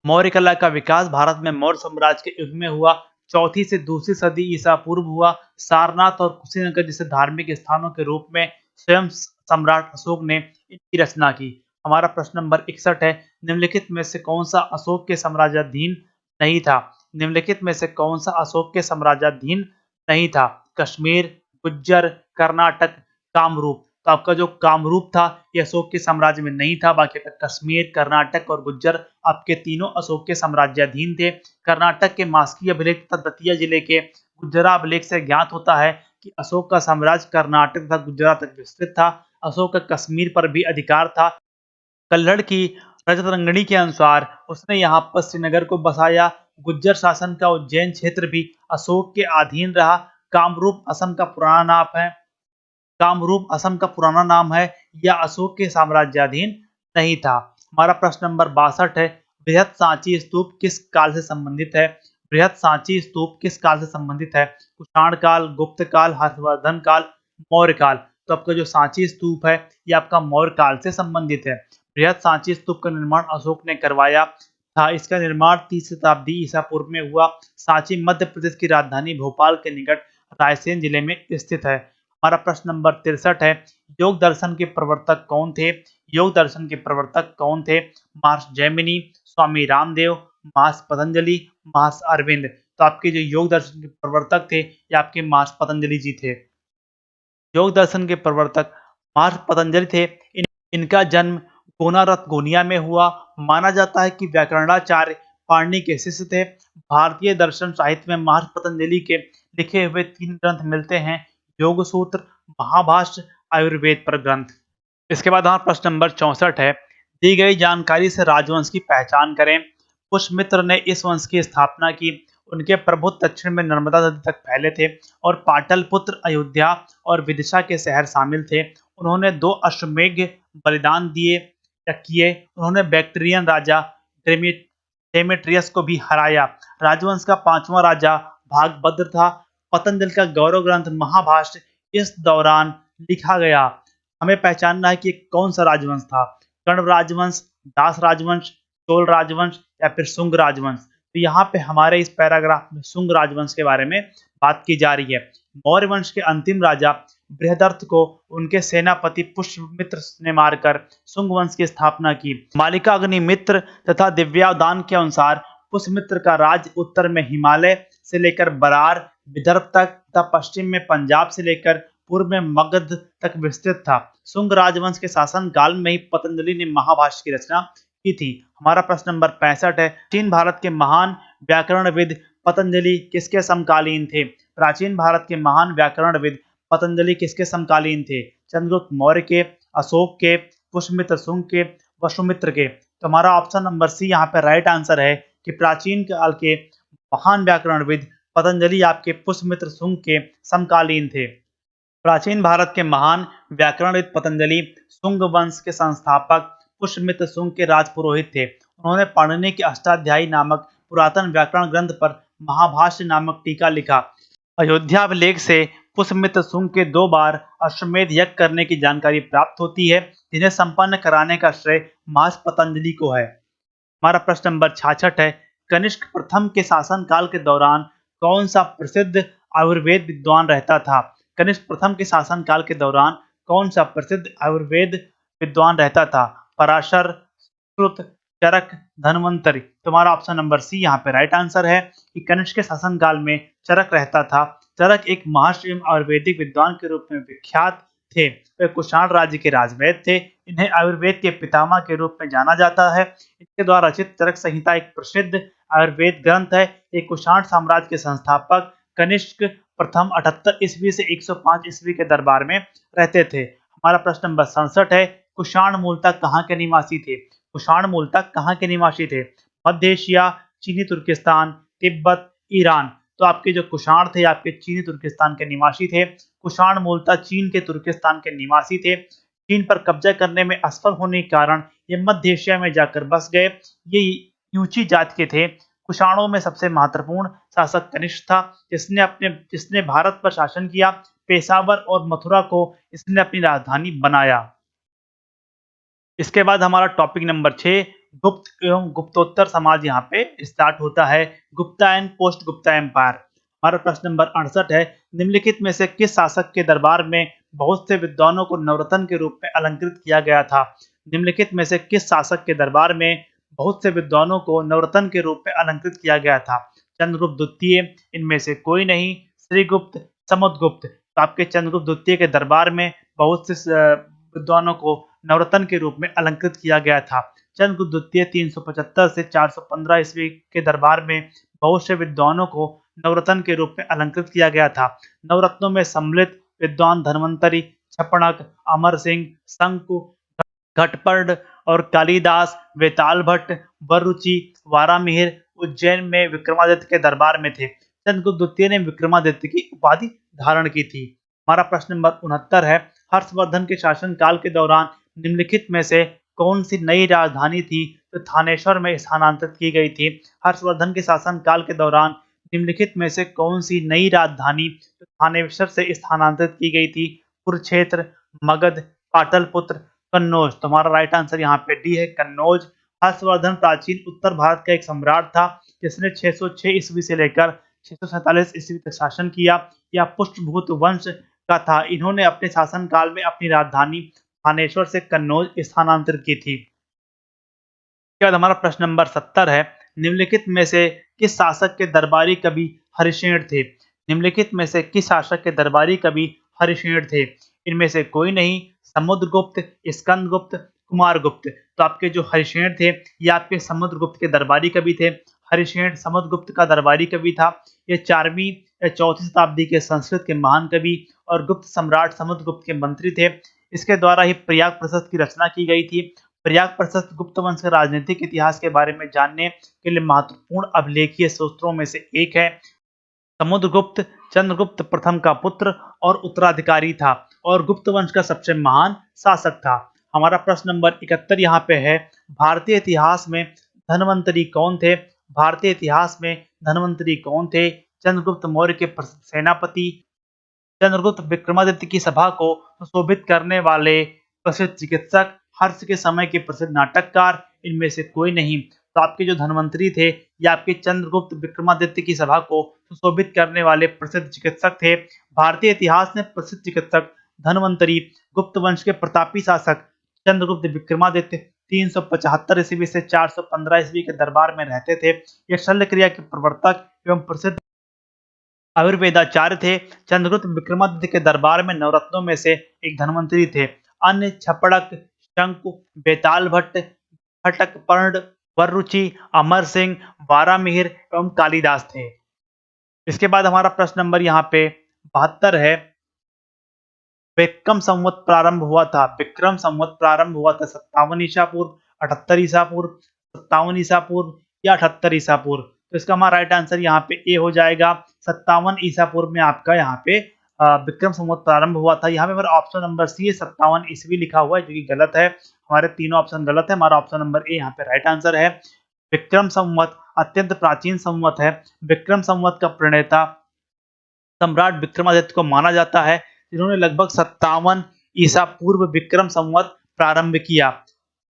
मौर्य कला का विकास भारत में मौर्य साम्राज्य के युग में हुआ। 4वीं से 2वीं सदी ईसा पूर्व हुआ। सारनाथ और कुशीनगर जैसे धार्मिक स्थानों के रूप में स्वयं सम्राट अशोक ने इनकी रचना की। हमारा प्रश्न नंबर 61 है, निम्नलिखित में से कौन सा अशोक के साम्राज्याधीन नहीं था। निम्नलिखित में से कौन सा अशोक के साम्राज्याधीन नहीं था। कश्मीर, गुज्जर, कर्नाटक, कामरूप। तो आपका जो कामरूप था ये अशोक के साम्राज्य में नहीं था। बाकी कश्मीर, कर्नाटक और गुज्जर आपके तीनों अशोक के साम्राज्याधीन थे। कर्नाटक के मास्की अभिलेख तथा दतिया जिले के गुज्जरा अभिलेख से ज्ञात होता है कि अशोक का साम्राज्य कर्नाटक तथा गुजरात तक विस्तृत था। अशोक का कश्मीर पर भी अधिकार था। कल्हड़ की रजतरंगिणी के अनुसार उसने यहाँ पर श्रीनगर को बसाया। गुज्जर शासन का उज्जैन क्षेत्र भी अशोक के अधीन रहा। कामरूप असम का पुराना नाम है। कामरूप असम का पुराना नाम है। यह अशोक के साम्राज्याधीन नहीं था। हमारा प्रश्न नंबर 62 है, बृहत सांची स्तूप किस काल से संबंधित है। बृहत सांची स्तूप किस काल से संबंधित है। कुषाण काल, गुप्त काल, हर्षवर्धन काल, मौर्य काल। तो आपका जो सांची स्तूप है ये आपका मौर्य काल से संबंधित है। बृहत सांची स्तूप का निर्माण अशोक ने करवाया था। इसका निर्माण 30 शताब्दी ईसा पूर्व में हुआ। सांची मध्य प्रदेश की राजधानी भोपाल के निकट रायसेन जिले में स्थित है। हमारा प्रश्न नंबर 63 है, योग दर्शन के प्रवर्तक कौन थे। योग दर्शन के प्रवर्तक कौन थे। महर्षि जैमिनी, स्वामी रामदेव, महर्षि पतंजलि, महर्षि अरविंद। तो आपके जो योग दर्शन के प्रवर्तक थे ये आपके महर्षि पतंजलि जी थे। योग दर्शन के प्रवर्तक महर्षि पतंजलि थे। इनका जन्म गोनारत गोनिया में हुआ। माना जाता है कि व्याकरणाचार्य पाणिनि के शिष्य थे। भारतीय दर्शन साहित्य में महर्षि पतंजलि के लिखे हुए 3 ग्रंथ मिलते हैं: योग सूत्र, महाभाष्य, आयुर्वेद पर ग्रंथ। इसके बाद हमारा प्रश्न नंबर 64 है, दी गई जानकारी से राजवंश की पहचान करें। पुष्यमित्र ने इस वंश की स्थापना की। उनके प्रभु दक्षिण में नर्मदा नदी तक फैले थे और पाटलिपुत्र, अयोध्या और विदिशा के शहर शामिल थे। उन्होंने 2 अश्वमेध बलिदान किए। उन्होंने बैक्ट्रियन राजा डेमेट्रियस को भी हराया। राजवंश का 5वां राजा भागभद्र था। पतंजलि का गौरव ग्रंथ महाभाष्य इस दौरान लिखा गया। हमें पहचानना है कि कौन सा राजवंश था: कण्व राजवंश, दास राजवंश, चोल राजवंश या फिर शुंग राजवंश। तो यहाँ पे हमारे इस पैराग्राफ में शुंग राजवंश के बारे में बात की जा रही है। मौर्य वंश के अंतिम राजा बृहदर्थ को उनके सेनापति पुष्यमित्र ने मारकर शुंग वंश की स्थापना की। मालिका अग्निमित्र तथा दिव्यावदान के अनुसार पुष्यमित्र का राज्य उत्तर में हिमालय से लेकर बरार, विदर्भ तक तथा पश्चिम में पंजाब से लेकर पूर्व में मगध तक विस्तृत था। शुंग राजवंश के शासन काल में ही पतंजलि ने महाभाष्य की रचना की थी। हमारा प्रश्न नंबर 65 है, प्राचीन भारत के महान व्याकरणविद पतंजलि किसके समकालीन थे? प्राचीन भारत के महान व्याकरणविद पतंजलि किसके समकालीन थे? चंद्रगुप्त मौर्य के, अशोक के, पुष्यमित्र शुंग के, वसुमित्र के। तो हमारा ऑप्शन नंबर सी यहाँ पे राइट आंसर है कि प्राचीन काल के महान व्याकरणविद पतंजलि आपके पुष्यमित्र शुंग के समकालीन थे। प्राचीन भारत के महान व्याकरणविद पतंजलि शुंग वंश के संस्थापक पुष्यमित्र शुंग के राजपुरोहित थे। उन्होंने पाणिनि के अष्टाध्यायी नामक पुरातन व्याकरण ग्रंथ पर महाभाष्य नामक टीका लिखा। अयोध्या अभिलेख से पुष्यमित्र शुंग के 2 बार अश्वमेध यज्ञ करने की जानकारी प्राप्त होती है, जिन्हें संपन्न कराने का श्रेय महर्षि पतंजलि को है। हमारा प्रश्न नंबर 66 है, कनिष्क प्रथम के शासनकाल के दौरान कौन सा प्रसिद्ध आयुर्वेद विद्वान रहता था? कनिष्क प्रथम के शासनकाल के दौरान कौन सा प्रसिद्ध आयुर्वेद विद्वान रहता था? पराशर, श्रुत, चरक, धन्वंतरि। तुम्हारा ऑप्शन नंबर सी यहाँ पे राइट आंसर है कि कनिष्क के शासनकाल में चरक रहता था। चरक एक महर्षि एवं आयुर्वेदिक विद्वान के रूप में विख्यात थे। वे कुषाण राज्य के राजवैद्य थे। इन्हें आयुर्वेद के पितामह के रूप में जाना जाता है। इनके द्वारा रचित चरक संहिता एक प्रसिद्ध आयुर्वेद ग्रंथ है। एक कुषाण साम्राज्य के संस्थापक कनिष्क प्रथम 78 ईस्वी से 105 ईस्वी के दरबार में रहते थे। हमारा प्रश्न नंबर 67 है, कुषाण मूलतः कहाँ के निवासी थे? कुषाण मूलतः कहाँ के निवासी थे? मध्य एशिया, चीनी तुर्किस्तान, तिब्बत, ईरान। तो आपके जो कुषाण थे आपके चीनी तुर्किस्तान के निवासी थे। कुषाण मूलतः चीन के तुर्किस्तान के निवासी थे। चीन पर कब्जा करने में असफल होने के कारण ये मध्य एशिया में जाकर बस गए। ये यूची जाति के थे। कुषाणों में सबसे महत्वपूर्ण शासक कनिष्क था, जिसने भारत पर शासन किया। पेशावर और मथुरा को इसने अपनी राजधानी बनाया। इसके बाद हमारा टॉपिक नंबर 6, गुप्त एवं गुप्तोत्तर समाज यहाँ पे स्टार्ट होता है। Gupta and post Gupta empire. हमारा प्रश्न नंबर 68 है, निम्नलिखित में से किस शासक के दरबार में बहुत से विद्वानों को नवरत्न के रूप में अलंकृत किया गया था? निम्नलिखित में से किस शासक के दरबार में बहुत से विद्वानों को नवरत्न के रूप में अलंकृत किया गया था? चंद्रगुप्त द्वितीय, इनमें से कोई नहीं, श्रीगुप्त, समुद्रगुप्त। तो आपके चंद्रगुप्त द्वितीय के दरबार में बहुत से विद्वानों को नवरत्न के रूप में अलंकृत किया गया था। चंद्रगुप्त द्वितीय 375 से 415 ईस्वी के दरबार में बहुत से विद्वानों को नवरत्न के रूप में अलंकृत किया गया था। नवरत्नों में सम्मिलित विद्वान धन्वंतरि, छपणक, अमर सिंह, शंकु, घटपर्ड और कालिदास, वेताल भट्ट, वररुचि, वारामिहिर उज्जैन में विक्रमादित्य के दरबार में थे। चंद्रगुप्त द्वितीय ने विक्रमादित्य की उपाधि धारण की थी। हमारा प्रश्न नंबर 69 है, हर्षवर्धन के शासनकाल के दौरान निम्नलिखित में से कौन सी नई राजधानी थी जो थानेश्वर में स्थानांतरित की गई थी? हर्षवर्धन के शासनकाल के दौरान निम्नलिखित में से कौन सी नई राजधानी जो थानेश्वर से स्थानांतरित की गई थी? कुरुक्षेत्र, मगध, पाटलिपुत्र, कन्नौज। तुम्हारा राइट आंसर यहाँ पे डी है, कन्नौज। हर्षवर्धन प्राचीन उत्तर भारत का एक सम्राट था, जिसने 606 ईस्वी से लेकर 647 ईस्वी तक शासन किया। यह पुष्यभूत वंश का था। इन्होंने अपने शासनकाल में अपनी राजधानी थानेश्वर से कन्नौज स्थानांतरित की थी। इसके बाद हमारा प्रश्न नंबर 70 है, निम्नलिखित में से किस शासक के दरबारी कवि हरिसेन थे? निम्नलिखित में से किस शासक के दरबारी कवि हरिशेण थे। इनमें से कोई नहीं, समुद्रगुप्त, स्कंदगुप्त, कुमारगुप्त। तो आपके जो हरिशेण थे ये आपके समुद्रगुप्त के दरबारी कवि थे। हरिशेण समुद्रगुप्त का दरबारी कवि था। ये 4वीं या 4थी शताब्दी के संस्कृत के महान कवि और गुप्त सम्राट समुद्रगुप्त के मंत्री थे। इसके द्वारा ही प्रयाग प्रशस्त की रचना की गई थी। प्रयाग प्रशस्त गुप्त वंश के राजनीतिक इतिहास के बारे में जानने के लिए महत्वपूर्ण अभिलेखीय सूत्रों में से एक है। समुद्रगुप्त चंद्रगुप्त प्रथम का पुत्र और उत्तराधिकारी था और गुप्त वंश का सबसे महान शासक था। हमारा प्रश्न नंबर 71 यहाँ पे है, भारतीय इतिहास में धनवंतरी कौन थे? भारतीय इतिहास में धनवंतरी कौन थे? चंद्रगुप्त मौर्य के प्रसिद्ध सेनापति, चंद्रगुप्त विक्रमादित्य की सभा को सुशोभित करने वाले प्रसिद्ध चिकित्सक, हर्ष के समय के प्रसिद्ध नाटककार, इनमें से कोई नहीं। तो आपके जो धनवंतरी थे ये आपके चंद्रगुप्त विक्रमादित्य की सभा को सुशोभित करने वाले प्रसिद्ध चिकित्सक थे। भारतीय इतिहास में प्रसिद्ध चिकित्सक धनवंतरी गुप्त वंश के प्रतापी शासक चंद्रगुप्त विक्रमादित्य 375 ईस्वी से 415 ईस्वी के दरबार में रहते थे। ये शल्य क्रिया के प्रवर्तक एवं प्रसिद्ध आयुर्वेदाचार्य थे। चंद्रगुप्त विक्रमादित्य के दरबार में नवरत्नों में से एक धन्वंतरी थे। अन्य छपड़क, शंकु, बेताल भट्ट, खटक पर्ण, वररुचि, अमर सिंह, वारामिहिर एवं कालिदास थे। इसके बाद हमारा प्रश्न नंबर यहाँ पे 72 है, विक्रम संवत प्रारंभ हुआ था। विक्रम संवत प्रारंभ हुआ था 57 ईसा पूर्व, 78 ईसा पूर्व, 57 ईसा पूर्व या 78 ईसा पूर्व। तो इसका हमारा राइट आंसर यहाँ पे ए हो जाएगा। 57 ईसा पूर्व में आपका यहाँ पे विक्रम संवत प्रारंभ हुआ था। यहाँ पे हमारा ऑप्शन नंबर सी है, 57 ईस्वी लिखा हुआ है जो कि गलत है। हमारे तीनों ऑप्शन गलत है। हमारा ऑप्शन नंबर ए यहाँ पे राइट आंसर है। विक्रम संवत अत्यंत प्राचीन संवत है। विक्रम संवत का प्रणेता सम्राट विक्रमादित्य को माना जाता है, जिन्होंने लगभग 57 ईसा पूर्व विक्रम संवत प्रारंभ किया।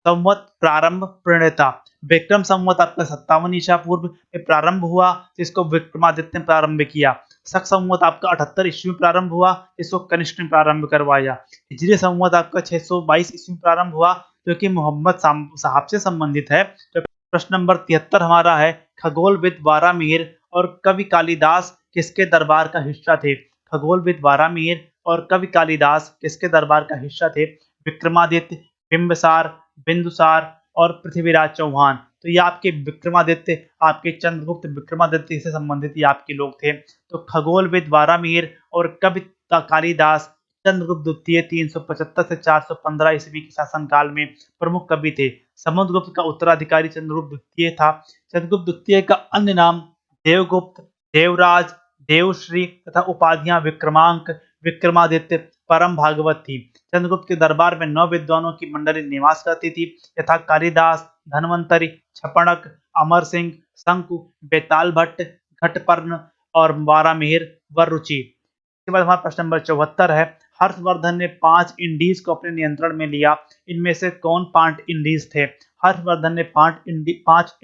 संवत प्रारंभ प्रणेता विक्रम संवत आपका 57 ईसा पूर्व में प्रारंभ हुआ, जिसको विक्रमादित्य ने प्रारंभ किया। शक संवत आपका 78 ईस्वी में प्रारंभ हुआ, जिसको कनिष्क ने प्रारंभ करवाया। हिजरी संवत आपका 622 ईस्वी में प्रारंभ हुआ, जो कि मोहम्मद साहब से संबंधित है। तो प्रश्न नंबर 73 हमारा है, खगोलविद वारामिहिर और कवि कालिदास किसके दरबार का हिस्सा थे? खगोलविद वारामिहिर और कवि कालिदास किसके दरबार का हिस्सा थे? विक्रमादित्य, बिंबिसार, बिंदुसार और पृथ्वीराज चौहान। तो ये आपके विक्रमादित्य, आपके चंद्रगुप्त विक्रमादित्य से संबंधित ये आपके लोग थे। तो खगोलविद वारामिहिर और कवि कालिदास चंद्रगुप्त द्वितीय 375 से 415 ईस्वी के शासनकाल में प्रमुख कवि थे। समुद्रगुप्त का उत्तराधिकारी चंद्रगुप्त द्वितीय था। चंद्रगुप्त द्वितीय का अन्य नाम देवगुप्त, देवराज, देवश्री तथा उपाधियां विक्रमांक, विक्रमादित्य, परम भागवत थी। चंद्रगुप्त के दरबार में 9 विद्वानों की मंडली निवास करती थी, यथा कालिदास, धन्वंतरी, छपणक, अमर सिंह, शंकु, बेताल भट्ट, घटपर्ण और वारामिहिर, वररुचि। इसके बाद हमारा प्रश्न नंबर 74 है, हर्षवर्धन ने 5 इंडीज को अपने नियंत्रण में लिया। इनमें से कौन 5 इंडीज थे? हर्षवर्धन ने 5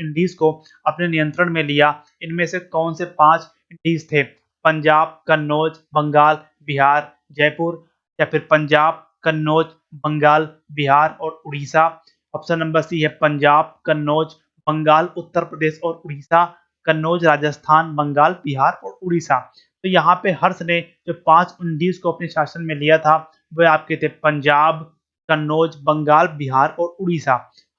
इंडीज को अपने नियंत्रण में लिया। इनमें से कौन से 5 इंडीज थे? पंजाब, कन्नौज, बंगाल, बिहार, जयपुर, या फिर पंजाब, कन्नौज, बंगाल, बिहार और उड़ीसा। ऑप्शन नंबर सी है पंजाब, कन्नौज, बंगाल, उत्तर प्रदेश और उड़ीसा। कन्नौज राजस्थान, बंगाल, बिहार और उड़ीसा। तो यहाँ पे हर्ष ने जो 5 इंडीज को अपने शासन में लिया था वह आपके थे पंजाब, कन्नौज, बंगाल, बिहार और उड़ीसा।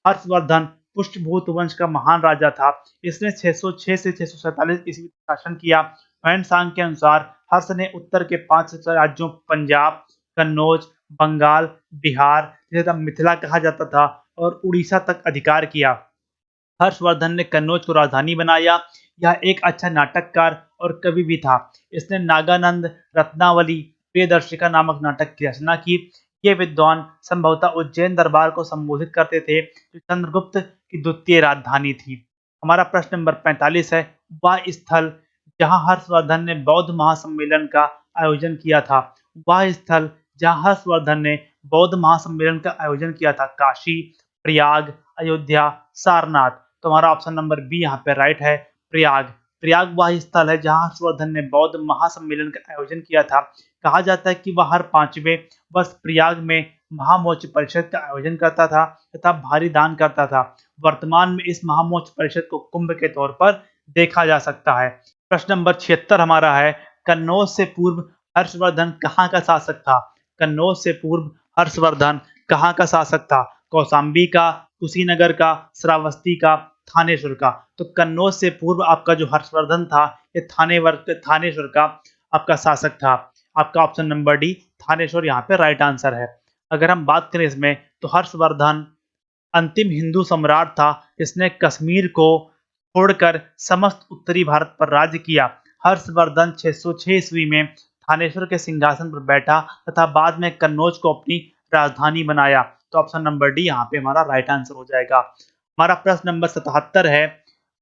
हर्षवर्धन पुष्पभूत वंश का महान राजा था। इसने 606 से 647 ईस्वी तक शासन किया। फैनसांग के अनुसार हर्ष ने उत्तर के 5 राज्यों पंजाब, कन्नौज, बंगाल, बिहार, जिसे तब मिथिला कहा जाता था, और उड़ीसा तक अधिकार किया। हर्षवर्धन ने कन्नौज को राजधानी बनाया। यह एक अच्छा नाटककार और कवि भी था। इसने नागानंद, रत्नावली, प्रियदर्शिका नामक नाटक की रचना की। ये विद्वान संभवतः उज्जैन दरबार को संबोधित करते थे, जो चंद्रगुप्त की द्वितीय राजधानी थी। हमारा प्रश्न नंबर 45 है, वह स्थल जहां हर्षवर्धन ने बौद्ध महासम्मेलन का आयोजन किया था। वह स्थल जहां हर्षवर्धन ने बौद्ध महासम्मेलन का आयोजन किया था, काशी, प्रयाग, अयोध्या, सारनाथ। तो हमारा ऑप्शन नंबर बी यहाँ पे राइट है, प्रयाग। प्रयाग वह स्थल है जहां हर्षवर्धन ने बौद्ध महासम्मेलन का आयोजन किया था। कहा जाता है कि वह हर 5वें वर्ष प्रयाग में महामोर्च परिषद का आयोजन करता था तथा भारी दान करता था। वर्तमान में इस महामोर्च परिषद को कुंभ के तौर पर देखा जा सकता है। प्रश्न नंबर 76 हमारा है, कन्नौज से पूर्व हर्षवर्धन कहाँ का शासक था? कन्नौज से पूर्व हर्षवर्धन कहाँ का शासक था? कौशाम्बी का, कुशीनगर का, श्रावस्ती का, थानेश्वर का। तो कन्नौज से पूर्व आपका जो हर्षवर्धन था, ये थानेश्वर का आपका शासक था। आपका ऑप्शन नंबर डी थानेश्वर यहाँ पे राइट आंसर है। अगर हम बात करें इसमें, तो हर्षवर्धन अंतिम हिंदू सम्राट था जिसने कश्मीर को छोड़कर समस्त उत्तरी भारत पर राज्य किया। हर्षवर्धन 606 ईस्वी में थानेश्वर के सिंहासन पर बैठा तथा बाद में कन्नौज को अपनी राजधानी बनाया। तो ऑप्शन नंबर डी यहाँ पे हमारा राइट आंसर हो जाएगा। हमारा प्रश्न नंबर 77 है,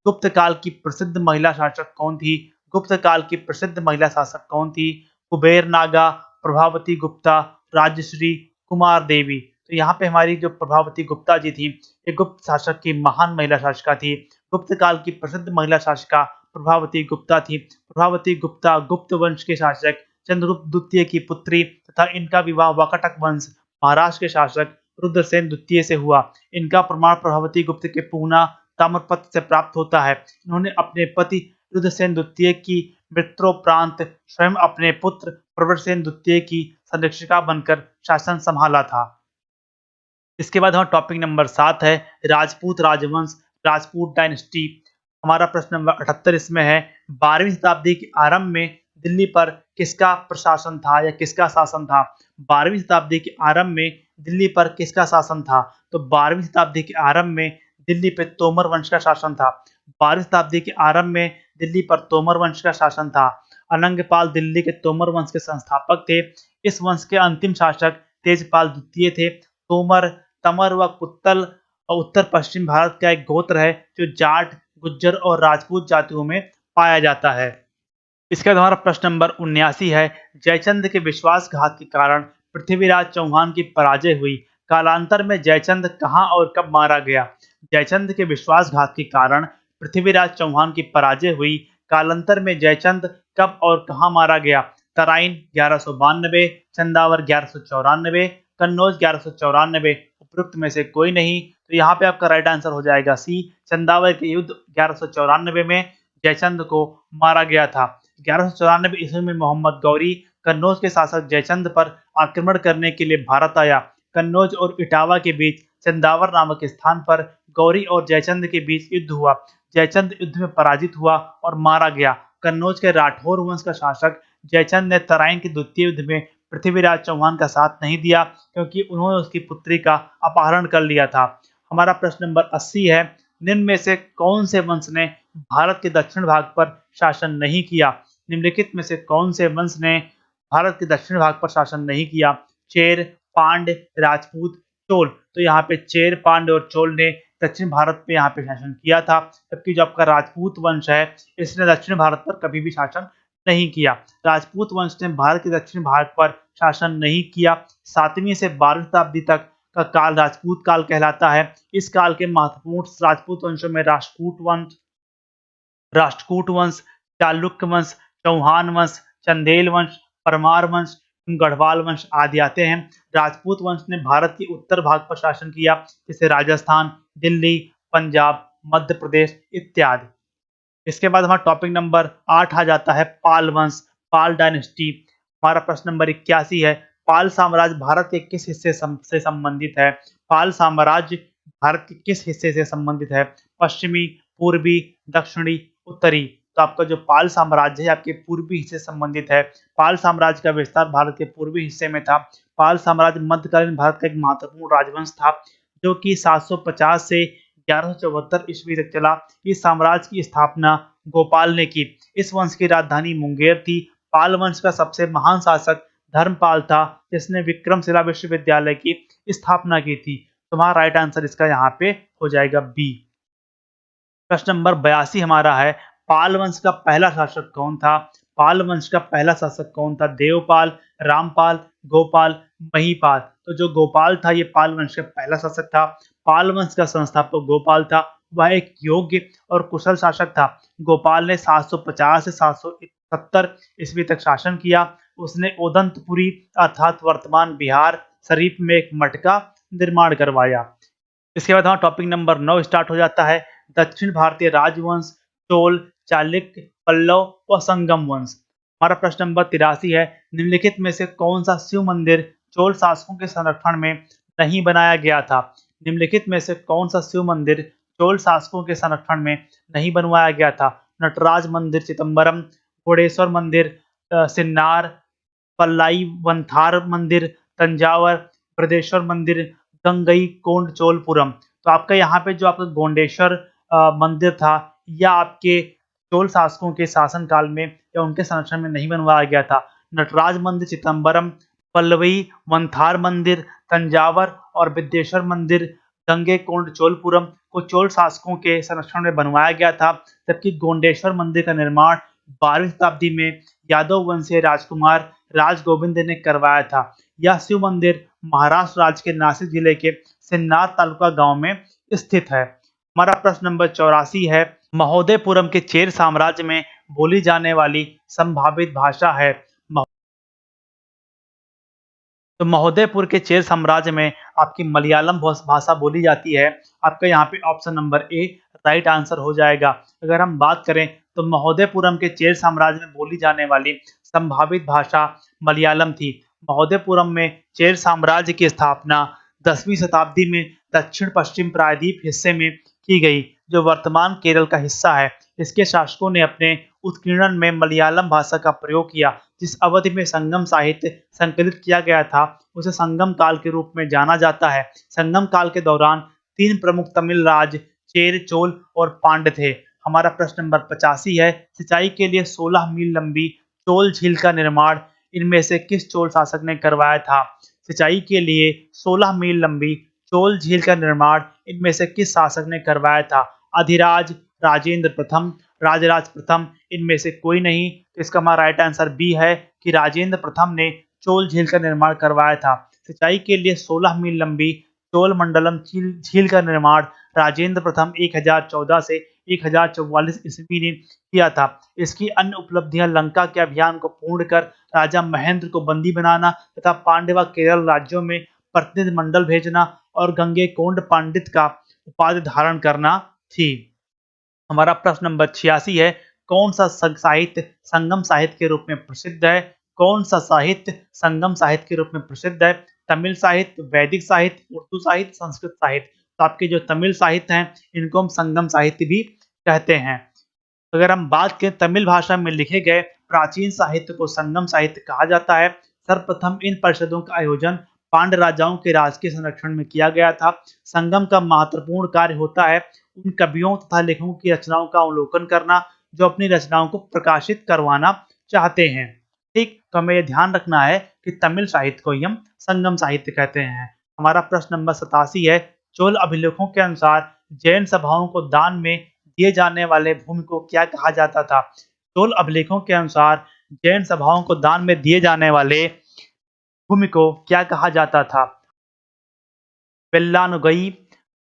गुप्त काल की प्रसिद्ध महिला शासक कौन थी? गुप्त काल की प्रसिद्ध महिला शासक कौन थी? कुबेर नागा, प्रभावती गुप्ता, राजश्री, कुमार देवी। तो यहाँ पे हमारी जो प्रभावती गुप्ता जी थी, ये गुप्त शासक की महान महिला शासिका थी। गुप्त काल की प्रसिद्ध महिला शासिका प्रभावती गुप्ता थी। प्रभावती गुप्ता गुप्त वंश के शासक चंद्रगुप्त द्वितीय की पुत्री तथा इनका विवाह वाकाटक वंश महाराष्ट्र के शासक रुद्रसेन द्वितीय से हुआ। इनका प्रमाण प्रभावती गुप्त के पूना ताम्रपत्र से प्राप्त होता है। इन्होंने अपने पति रुद्रसेन द्वितीय की मृत्योपरांत स्वयं अपने पुत्र प्रवरसेन द्वितीय की संरक्षिका बनकर शासन संभाला था। इसके बाद हमारा टॉपिक नंबर 7 है, राजपूत राजवंश, राजपूत डायनेस्टी। हमारा प्रश्न नंबर 78 इसमें है, 12वीं शताब्दी के आरंभ में दिल्ली पर किसका प्रशासन था या किसका शासन था? 12वीं शताब्दी के आरंभ में दिल्ली पर किसका शासन था? तो 12वीं शताब्दी के आरंभ में दिल्ली पे तोमर वंश का शासन था। 12वीं शताब्दी के आरंभ में दिल्ली पर तोमर वंश का शासन था। अनंगपाल दिल्ली के तोमर वंश के संस्थापक थे। इस वंश के अंतिम शासक तेजपाल द्वितीय थे। तोमर, तमर व कुत्तल और उत्तर पश्चिम भारत का एक गोत्र है जो जाट, गुज्जर और राजपूत जातियों में पाया जाता है। इसके बाद हमारा प्रश्न नंबर 79 है, जयचंद के विश्वासघात के कारण पृथ्वीराज चौहान की पराजय हुई। कालांतर में जयचंद कहाँ और कब मारा गया? जयचंद के विश्वासघात के कारण पृथ्वीराज चौहान की पराजय हुई। कालांतर में जयचंद कब और कहाँ मारा गया? तराइन 1192, चंदावर 1194, कन्नौज 1194। उपयुक्त में से कोई नहीं, तो यहाँ पे आपका राइट आंसर हो जाएगा सी, चंदावर के युद्ध 1194 में जयचंद को मारा गया था। 1194 ईस्वी में मोहम्मद गौरी कन्नौज के शासक जयचंद पर आक्रमण करने के लिए भारत आया। कन्नौज और इटावा के बीच चंदावर नामक स्थान पर गौरी और जयचंद के बीच युद्ध हुआ। जयचंद युद्ध में पराजित हुआ और मारा गया। कन्नौज के राठौर वंश का शासक जयचंद ने तराइन के द्वितीय युद्ध में पृथ्वीराज चौहान का साथ नहीं दिया क्योंकि उन्होंने उसकी पुत्री का अपहरण कर लिया था। हमारा प्रश्न नंबर 80 है, निम्न में से कौन से वंश ने भारत के दक्षिण भाग पर शासन नहीं किया? निम्नलिखित में से कौन से वंश ने भारत के दक्षिण भाग पर शासन नहीं किया? चेर, पांड्य, राजपूत, चोल। तो यहाँ पे चेर, पांड्य और चोल ने दक्षिण भारत पे यहाँ पे शासन किया था, जबकि जो आपका राजपूत वंश है इसने दक्षिण भारत पर कभी भी शासन नहीं किया। राजपूत वंश ने भारत के दक्षिण भाग पर शासन नहीं किया। 7वीं से 12वीं शताब्दी तक का काल राजपूत काल कहलाता है। इस काल के महत्वपूर्ण राजपूत वंशों में राष्ट्रकूट वंश, चालुक्य वंश, चौहान वंश, चंदेल वंश, परमार वंश, गढ़वाल वंश आदि आते हैं। राजपूत वंश ने भारत के उत्तर भाग पर शासन किया, जैसे राजस्थान, दिल्ली, पंजाब, मध्य प्रदेश इत्यादि। इसके बाद हमारा टॉपिक नंबर 8 आ जाता है, पाल वंश, पाल डायनेस्टी। हमारा प्रश्न नंबर 81 है, पाल साम्राज्य भारत के किस हिस्से से संबंधित है? पाल साम्राज्य भारत के किस हिस्से से संबंधित है? पश्चिमी, पूर्वी, दक्षिणी, उत्तरी। तो आपका जो पाल साम्राज्य है आपके पूर्वी हिस्से से संबंधित है। पाल साम्राज्य का विस्तार भारत के पूर्वी हिस्से में था। पाल साम्राज्य मध्यकालीन भारत का एक महत्वपूर्ण राजवंश था जो कि 750 से 1174 ईस्वी तक चला। इस साम्राज्य की स्थापना गोपाल ने की। इस वंश की राजधानी मुंगेर थी। पाल वंश का सबसे महान शासक धर्मपाल था जिसने विक्रमशिला विश्वविद्यालय की स्थापना की थी। तुम्हारा राइट आंसर इसका यहाँ पे हो जाएगा बी। प्रश्न नंबर 82 हमारा है, पाल वंश का पहला शासक कौन था? पाल वंश का पहला शासक कौन था? देवपाल, रामपाल, गोपाल, महीपाल। तो जो गोपाल था ये पाल वंश का पहला शासक था। पाल वंश का संस्थापक गोपाल था। वह एक योग्य और कुशल शासक था। गोपाल ने 750 से 770 ईस्वी तक शासन किया। उसने ओदंतपुरी अर्थात वर्तमान बिहार शरीफ में एक मठ का निर्माण करवाया। इसके बाद हमारा टॉपिक नंबर 9 स्टार्ट हो जाता है, दक्षिण भारतीय राजवंश, चोल, चालुक्य, पल्लव व संगम वंश। हमारा प्रश्न नंबर 83 है, निम्नलिखित में से कौन सा शिव मंदिर चोल शासकों के संरक्षण में नहीं बनाया गया था? निम्नलिखित में से कौन सा शिव मंदिर चोल शासकों के संरक्षण में नहीं बनवाया गया था? नटराज मंदिर चिदम्बरम, घोड़ेश्वर मंदिर सिन्नार, पल्लाई वंथार मंदिर तंजावर, बृहदेश्वर मंदिर गंगईकोंड चोलपुरम। तो आपका यहाँ पे जो आपका गोंडेश्वर मंदिर था, यह आपके चोल शासकों के शासनकाल में या उनके संरक्षण में नहीं बनवाया गया था। नटराज मंदिर चिदम्बरम, पल्लवी वंथार मंदिर तंजावर और विद्येश्वर मंदिर गंगेकोंड चोलपुरम को चोल शासकों के संरक्षण में बनवाया गया था, जबकि गोंडेश्वर मंदिर का निर्माण 12वीं शताब्दी में यादव वंशीय राजकुमार राजगोविंद ने करवाया था। यह शिव मंदिर महाराष्ट्र राज्य के नासिक जिले के सिन्नार तालुका गांव में स्थित है। हमारा प्रश्न नंबर 84 है, महोदयपुरम के चेर साम्राज्य में बोली जाने वाली संभावित भाषा है। तो महोदयपुर के चेर साम्राज्य में आपकी मलयालम भाषा बोली जाती है। आपका यहाँ पे option number A right answer हो जाएगा। अगर हम बात करें तो महोदयपुरम के चेर साम्राज्य में बोली जाने वाली संभावित भाषा मलयालम थी। महोदयपुरम में चेर साम्राज्य की स्थापना 10वीं शताब्दी में दक्षिण पश्चिम प्रायद्वीप हिस्से में की गई, जो वर्तमान केरल का हिस्सा है। इसके शासकों ने अपने उत्कीर्णन में मलयालम भाषा का प्रयोग किया। जिस अवधि में संगम साहित्य संकलित किया गया था, उसे संगम काल के रूप में जाना जाता है। संगम काल के दौरान 3 प्रमुख तमिल राज चेर, चोल और पांड्य थे। हमारा प्रश्न नंबर 85 है, सिंचाई के लिए 16 मील लंबी चोल झील का निर्माण इनमें से किस चोल शासक ने करवाया था? सिंचाई के लिए 16 मील लंबी चोल झील का निर्माण इनमें से किस शासक ने करवाया था? अधिराज, राजेंद्र प्रथम, राजराज प्रथम, इनमें से कोई नहीं। तो इसका हमारा राइट आंसर बी है कि राजेंद्र प्रथम ने चोल झील का निर्माण करवाया था। सिंचाई के लिए 16 मील लंबी चोल मंडलम झील का निर्माण राजेंद्र प्रथम 1014 से 1044 ईस्वी ने किया था। इसकी अन्य उपलब्धियां लंका के अभियान को पूर्ण कर राजा महेंद्र को बंदी बनाना तथा पांड्य व केरल राज्यों में प्रतिनिधि मंडल भेजना और गंगेकोंड पंडित का उपाधि धारण करना थी। हमारा प्रश्न नंबर 86 है, कौन सा साहित्य संगम साहित्य के रूप में प्रसिद्ध है? कौन सा साहित्य संगम साहित्य के रूप में प्रसिद्ध है? तमिल साहित्य, वैदिक साहित्य, उर्दू साहित्य, संस्कृत साहित्य। तो आपके जो तमिल साहित्य हैं, इनको हम संगम साहित्य भी कहते हैं। अगर हम बात करें तमिल भाषा में लिखे गए प्राचीन साहित्य को संगम साहित्य कहा जाता है। सर्वप्रथम इन परिषदों का आयोजन पांड्य राजाओं के राज के संरक्षण में किया गया था। संगम का महत्वपूर्ण कार्य होता है उन कवियों तथा लेखकों की रचनाओं का अवलोकन करना जो अपनी रचनाओं को प्रकाशित करवाना चाहते हैं। ठीक, तो हमें यह ध्यान रखना है कि तमिल साहित्य को ही हम संगम साहित्य कहते हैं। हमारा प्रश्न नंबर 87 है, चोल अभिलेखों के अनुसार जैन सभाओं को दान में दिए जाने वाले भूमि को क्या कहा जाता था? चोल अभिलेखों के अनुसार जैन सभाओं को दान में दिए जाने वाले भूमि को क्या कहा जाता था? वेल्लानुगई,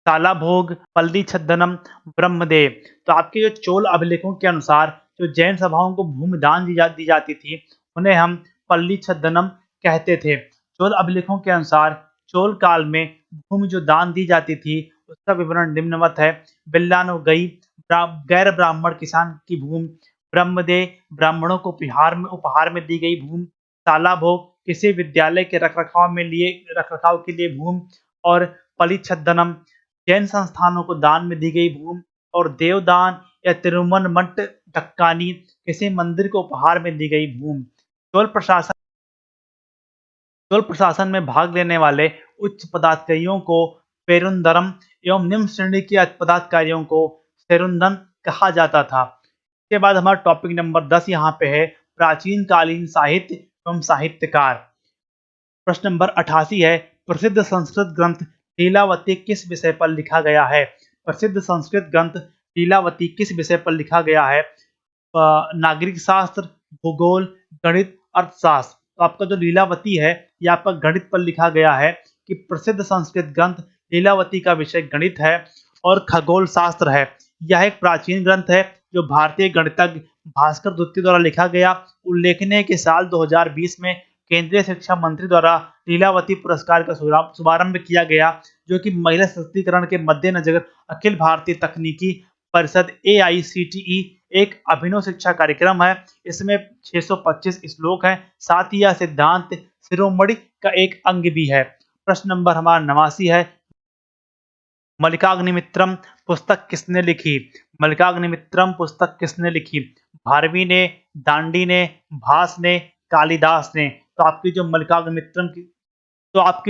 सालाभोग, पल्ली छद्दनम, ब्रह्मदेव। तो आपके जो चोल अभिलेखों के अनुसार जो जैन सभाओं को भूमि दान दी जाती थी, उन्हें हम पल्ली छद्दनम कहते थे। चोल अभिलेखों के अनुसार चोल काल में भूमि जो दान दी जाती थी, उसका विवरण निम्नवत है। वेल्लानुगई गैर ब्राह्मण किसान की भूमि, ब्रह्मदेव ब्राह्मणों को उपहार में दी गई भूमि, सालाभोग किसी विद्यालय के रखरखाव के लिए भूमि, और पलिछद्दनम जैन संस्थानों को दान में दी गई भूमि, और देवदान या तिरुमनमट्ट टक्कानी किसी मंदिर को उपहार में दी गई भूमि। चोल प्रशासन में भाग लेने वाले उच्च पदाधिकारियों को पेरुंदरम एवं निम्न श्रेणी के पदाधिकारियों को सेरुंदन कहा जाता था। इसके बाद हमारा टॉपिक नंबर 10 यहाँ पे है, प्राचीन कालीन साहित्य एवं साहित्यकार। प्रश्न नंबर 88 है, प्रसिद्ध संस्कृत ग्रंथ लीलावती किस विषय पर लिखा गया है? प्रसिद्ध संस्कृत ग्रंथ लीलावती किस विषय पर लिखा गया है? नागरिक शास्त्र, भूगोल, गणित, अर्थशास्त्र। तो आपका जो लीलावती है, यह आपका गणित पर लिखा गया है कि प्रसिद्ध संस्कृत ग्रंथ लीलावती का विषय गणित है और खगोल शास्त्र है। यह एक प्राचीन ग्रंथ है जो भारतीय गणितज्ञ भास्कर द्वितीय द्वारा लिखा गया। उल्लेखनीय के साल 2020 में केंद्रीय शिक्षा मंत्री द्वारा लीलावती पुरस्कार का शुभारंभ किया गया, जो कि महिला सशक्तिकरण के मद्देनजर अखिल भारतीय तकनीकी परिषद AICTE एक अभिनव शिक्षा कार्यक्रम है। इसमें 625 श्लोक हैं। साथ ही यह सिद्धांत शिरोमणि का एक अंग भी है। प्रश्न नंबर हमारा 89 है। मल्लिकाग्निमित्रम पुस्तक किसने लिखी? मल्लिकाग्निमित्रम पुस्तक किसने लिखी? भारवी ने, दांडी ने, भास ने, कालिदास ने। तो आपकी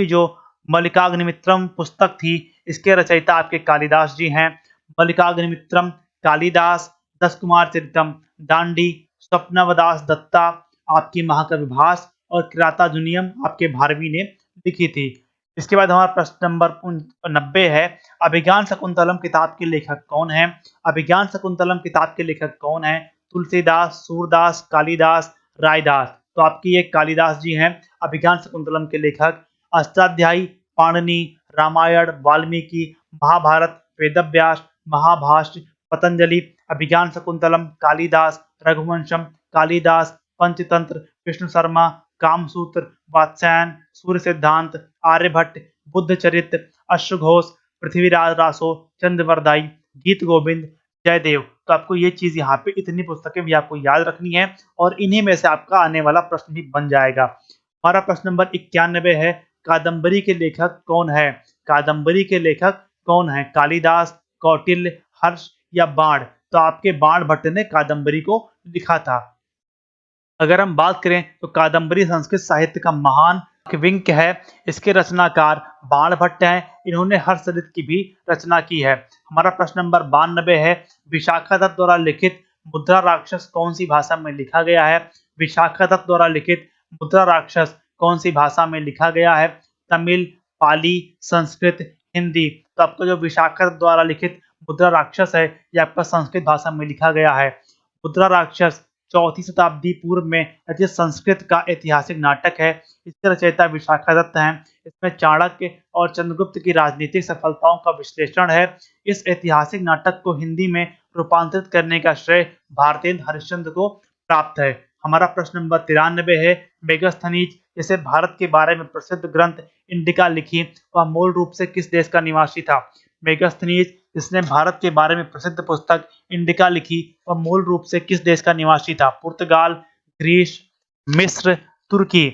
जो मल्लिकाग्निमित्रम पुस्तक थी, इसके रचयिता आपके कालिदास जी हैं। मल्लिकाग्निमित्रम कालिदास, दस कुमार चरितम दांडी, स्वप्नवदास दत्ता आपकी महाकवि भास और किरातार्जुनीयम आपके भारवी ने लिखी थी। इसके बाद हमारा प्रश्न नंबर 90 है। अभिज्ञान शकुंतलम किताब के लेखक कौन है? अभिज्ञान शकुंतलम किताब के लेखक कौन है? तुलसीदास, सूरदास, कालिदास, रायदास। तो आपकी ये कालिदास जी हैं अभिज्ञान शकुंतलम के लेखक। अष्टाध्यायी पाणिनि, रामायण, वाल्मीकि, महाभारत, वेदव्यास, महाभाष्य, पतंजलि, अभिज्ञान शकुंतलम, कालिदास, रघुवंशम, कालिदास, पंचतंत्र, विष्णु शर्मा, कामसूत्र, वात्स्यायन, सूर्य सिद्धांत, आर्यभट्ट, बुद्धचरित, अश्वघोष, पृथ्वीराज रासो, चंद्रवरदाई, गीत गोविंद, जयदेव। तो आपको ये चीज यहाँ पे इतनी पुस्तकें भी आपको याद रखनी है और इन्हीं में से आपका आने वाला प्रश्न भी बन जाएगा। हमारा प्रश्न नंबर 91 है। कादम्बरी के लेखक कौन है? कादम्बरी के लेखक कौन है? कालिदास, कौटिल्य, हर्ष या बाण? तो आपके बाण भट्ट ने कादम्बरी को लिखा था। अगर हम बात करें तो कादम्बरी संस्कृत साहित्य का महान काव्यिक है। इसके रचनाकार बाण भट्ट हैं। इन्होंने हर्षचरित की भी रचना की है। हमारा प्रश्न नंबर 92 है। विशाखा दत्त द्वारा लिखित मुद्रा राक्षस कौन सी भाषा में लिखा गया है? विशाखा दत्त द्वारा लिखित मुद्रा राक्षस कौन सी भाषा में लिखा गया है? तमिल, पाली, संस्कृत, हिंदी। तो आपको जो विशाखा दत्त द्वारा लिखित मुद्रा राक्षस है, यह आपका संस्कृत भाषा में लिखा गया है। मुद्रा राक्षस 4वीं शताब्दी पूर्व में रचित संस्कृत का ऐतिहासिक नाटक है। इसके रचयिता विशाखा दत्त हैं। इसमें चाणक्य और चंद्रगुप्त की राजनीतिक सफलताओं का विश्लेषण है। इस ऐतिहासिक नाटक को हिंदी में रूपांतरित करने का श्रेय भारतेंद्र हरिश्चंद्र को प्राप्त है। हमारा प्रश्न नंबर 93 है। मेगास्थनीज जिसे भारत के बारे में प्रसिद्ध ग्रंथ इंडिका लिखी, वह मूल रूप से किस देश का निवासी था? मेगास्थनीज जिसने भारत के बारे में प्रसिद्ध पुस्तक इंडिका लिखी, वह मूल रूप से किस देश का निवासी था? पुर्तगाल, ग्रीस, मिस्र, तुर्की।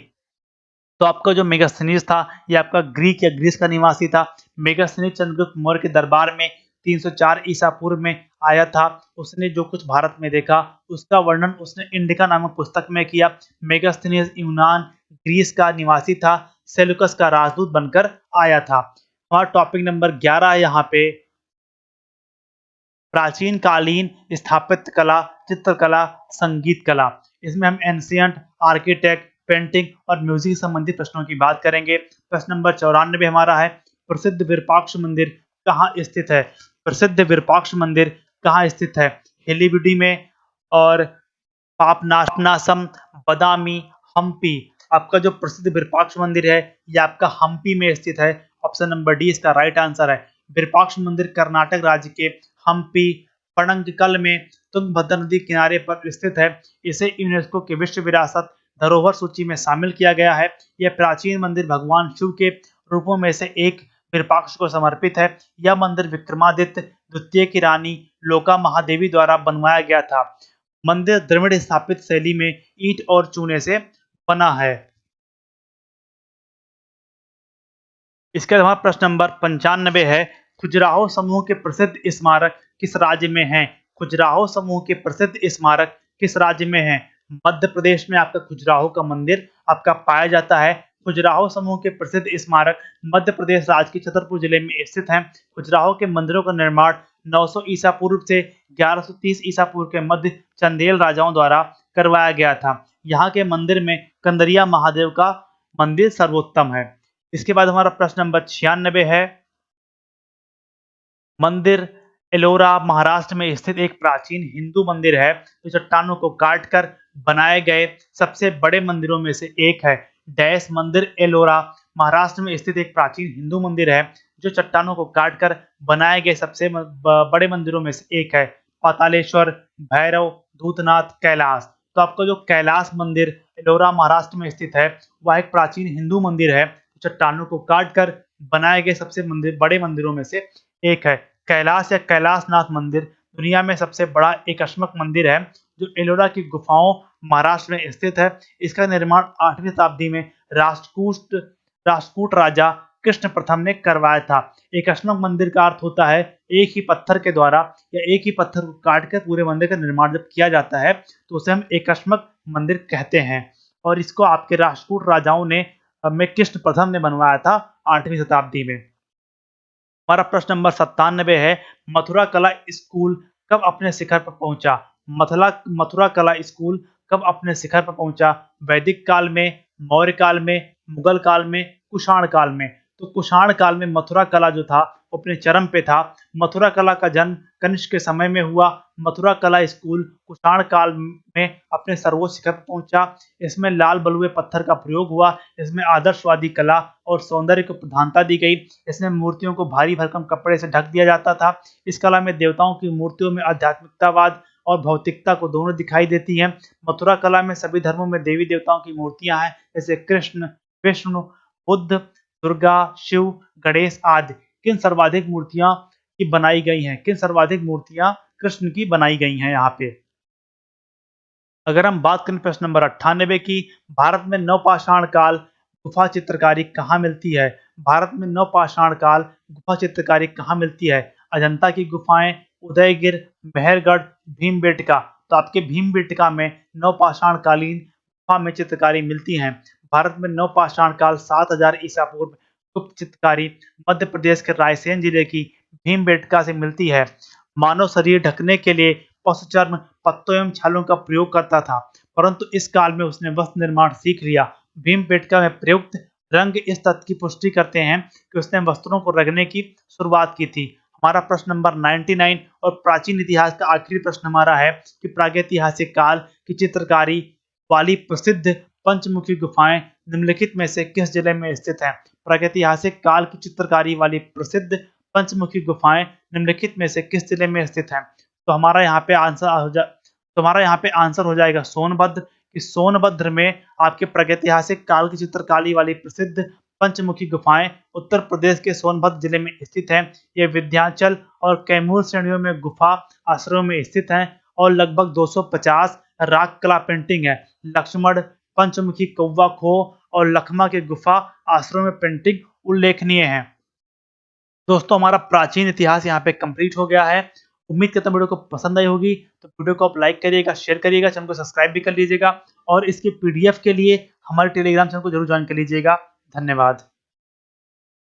तो आपका जो मेगास्थनीज था यह आपका ग्रीक या ग्रीस का निवासी था। मेगास्थनीज चंद्रगुप्त मौर्य के दरबार में 304 ईसा पूर्व में आया था। उसने जो कुछ भारत में देखा उसका वर्णन उसने इंडिका नामक पुस्तक में किया। मेगास्थनीज यूनान, ग्रीस का निवासी था। सेलुकस का राजदूत बनकर आया था। और टॉपिक नंबर 11 है यहाँ पे प्राचीन कालीन स्थापत्य कला, चित्रकला, संगीत कला। इसमें हम एंशियंट, आर्किटेक्ट, पेंटिंग और म्यूजिक संबंधी प्रश्नों की बात करेंगे। प्रश्न नंबर 94 हमारा है। प्रसिद्ध विरूपाक्ष मंदिर कहाँ स्थित है? प्रसिद्ध विरूपाक्ष मंदिर कहाँ स्थित है? हेलीबिडी में और पापनासम, बदामी, हम्पी। आपका जो प्रसिद्ध विरूपाक्ष मंदिर है यह आपका हम्पी में स्थित है। ऑप्शन नंबर डी इसका राइट आंसर है। विरूपाक्ष मंदिर कर्नाटक राज्य के हम्पी पणंगकल में तुंगभद्रा नदी किनारे पर स्थित है। इसे यूनेस्को के विश्व विरासत धरोहर सूची में शामिल किया गया है। यह प्राचीन मंदिर भगवान शिव के रूपों में से एक विरूपाक्ष को समर्पित है। यह मंदिर विक्रमादित्य द्वितीय की रानी लोका महादेवी द्वारा बनवाया गया था। मंदिर द्रविड़ स्थापित शैली में ईंट और चूने से बना है। इसके अलावा प्रश्न नंबर 95 है। खजुराहो समूह के प्रसिद्ध स्मारक किस राज्य में हैं? खजुराहो समूह के प्रसिद्ध स्मारक किस राज्य में हैं? मध्य प्रदेश में आपका खजुराहो का मंदिर आपका पाया जाता है। खजुराहो समूह के प्रसिद्ध स्मारक मध्य प्रदेश राज्य के छतरपुर जिले में स्थित हैं। खजुराहो के मंदिरों का निर्माण 900 ईसा पूर्व से 1130 ईसा पूर्व के मध्य चंदेल राजाओं द्वारा करवाया गया था। यहाँ के मंदिर में कंदरिया महादेव का मंदिर सर्वोत्तम है। इसके बाद हमारा प्रश्न नंबर 96 है। मंदिर एलोरा महाराष्ट्र में स्थित एक प्राचीन हिंदू मंदिर है जो चट्टानों को काटकर बनाए गए सबसे बड़े मंदिरों में से एक है। डैश मंदिर एलोरा महाराष्ट्र में स्थित एक प्राचीन हिंदू मंदिर है जो चट्टानों को काटकर बनाए गए सबसे बड़े मंदिरों में से एक है। पातालेश्वर, भैरव, दूतनाथ, कैलाश। तो आपका जो कैलाश मंदिर एलोरा महाराष्ट्र में स्थित है वह एक प्राचीन हिंदू मंदिर है। चट्टानों को काटकर बनाए गए सबसे बड़े मंदिरों में से एक है। कैलाश या कैलाशनाथ मंदिर दुनिया में सबसे बड़ा एकाश्मक मंदिर है जो एलोरा की गुफाओं महाराष्ट्र में स्थित है। इसका निर्माण 8वीं शताब्दी में राष्ट्रकूट राजा कृष्ण प्रथम ने करवाया था। एकाश्मक मंदिर का अर्थ होता है एक ही पत्थर के द्वारा या एक ही पत्थर को काटकर पूरे मंदिर का निर्माण जब किया जाता है तो उसे हम एकाश्मक मंदिर कहते हैं। और इसको आपके राष्ट्रकूट राजाओं ने में कृष्ण प्रथम ने बनवाया था 8वीं शताब्दी में। हमारा प्रश्न नंबर 97 है, मथुरा कला स्कूल कब अपने शिखर पर पहुंचा? मथुरा कला स्कूल कब अपने शिखर पर पहुंचा? वैदिक काल में, मौर्य काल में, मुगल काल में, कुषाण काल में? तो कुषाण काल में मथुरा कला जो था वो अपने चरम पे था। मथुरा कला का जन्म कनिष्क के समय में हुआ। मथुरा कला स्कूल कुषाण काल में अपने सर्वोच्च शिखर पर पहुंचा। इसमें लाल बलुए पत्थर का प्रयोग हुआ। इसमें आदर्शवादी कला और सौंदर्य को प्रधानता दी गई। इसमें मूर्तियों को भारी भरकम कपड़े से ढक दिया जाता था। इस कला में देवताओं की मूर्तियों में आध्यात्मिकतावाद और भौतिकता को दोनों दिखाई देती हैं। मथुरा कला में सभी धर्मों में देवी देवताओं की मूर्तियां हैं, जैसे कृष्ण, विष्णु, बुद्ध, दुर्गा, शिव, गणेश आदि। किन सर्वाधिक मूर्तियां की बनाई गई हैं? किन सर्वाधिक मूर्तियां कृष्ण की बनाई गई हैं यहाँ पे? अगर हम बात करें प्रश्न नंबर 98 की, भारत में नवपाषाण काल गुफा चित्रकारी कहाँ मिलती है? भारत में नवपाषाण काल गुफा चित्रकारी कहाँ मिलती है? अजंता की गुफाएं, उदयगिर, मेहरगढ़, भीमबेटका। तो आपके भीमबेटका में नवपाषाण कालीन गुफा में चित्रकारी मिलती हैं। भारत में नवपाषाण काल 7000 ईसा पूर्व गुप्त चित्रकारी मध्य प्रदेश के रायसेन जिले की भीमबेटका से मिलती है। मानव शरीर ढकने के लिए पशुचर्म, पत्तों एवं छालों का प्रयोग करता था, परंतु इस काल में उसने वस्त्र निर्माण सीख लिया। भीमबेटका में प्रयुक्त रंग इस तथ्य की पुष्टि करते हैं कि उसने वस्त्रों को रंगने की शुरुआत की थी। हमारा प्रश्न नंबर 99 और प्राचीन इतिहास का आखिरी प्रश्न हमारा है कि प्रागैतिहासिक काल की चित्रकारी वाली प्रसिद्ध पंचमुखी गुफाएं निम्नलिखित में से किस जिले में स्थित हैं? प्रागैतिहासिक काल की चित्रकारी वाली प्रसिद्ध पंचमुखी गुफाएं निम्नलिखित में से किस जिले में स्थित हैं? तो हमारा यहाँ पे आंसर हो जाएगा सोनभद्र। कि सोनभद्र में आपके प्रागैतिहासिक काल की चित्रकारी वाली प्रसिद्ध पंचमुखी गुफाएं उत्तर प्रदेश के सोनभद्र जिले में स्थित हैं। ये विंध्याचल और कैमूर श्रेणियों में गुफा आश्रयों में स्थित हैं और लगभग 250 राग कला पेंटिंग है। लक्ष्मण, पंचमुखी कौवा खो और लखमा के गुफा आश्रयों में पेंटिंग उल्लेखनीय है। दोस्तों, हमारा प्राचीन इतिहास यहाँ पे कंप्लीट हो गया है। उम्मीद करता हूँ वीडियो को पसंद आई होगी, तो वीडियो को आप लाइक करिएगा, शेयर करिएगा, चैनल को सब्सक्राइब भी कर लीजिएगा और इसके पीडीएफ के लिए हमारे टेलीग्राम चैनल को जरूर ज्वाइन कर लीजिएगा। धन्यवाद।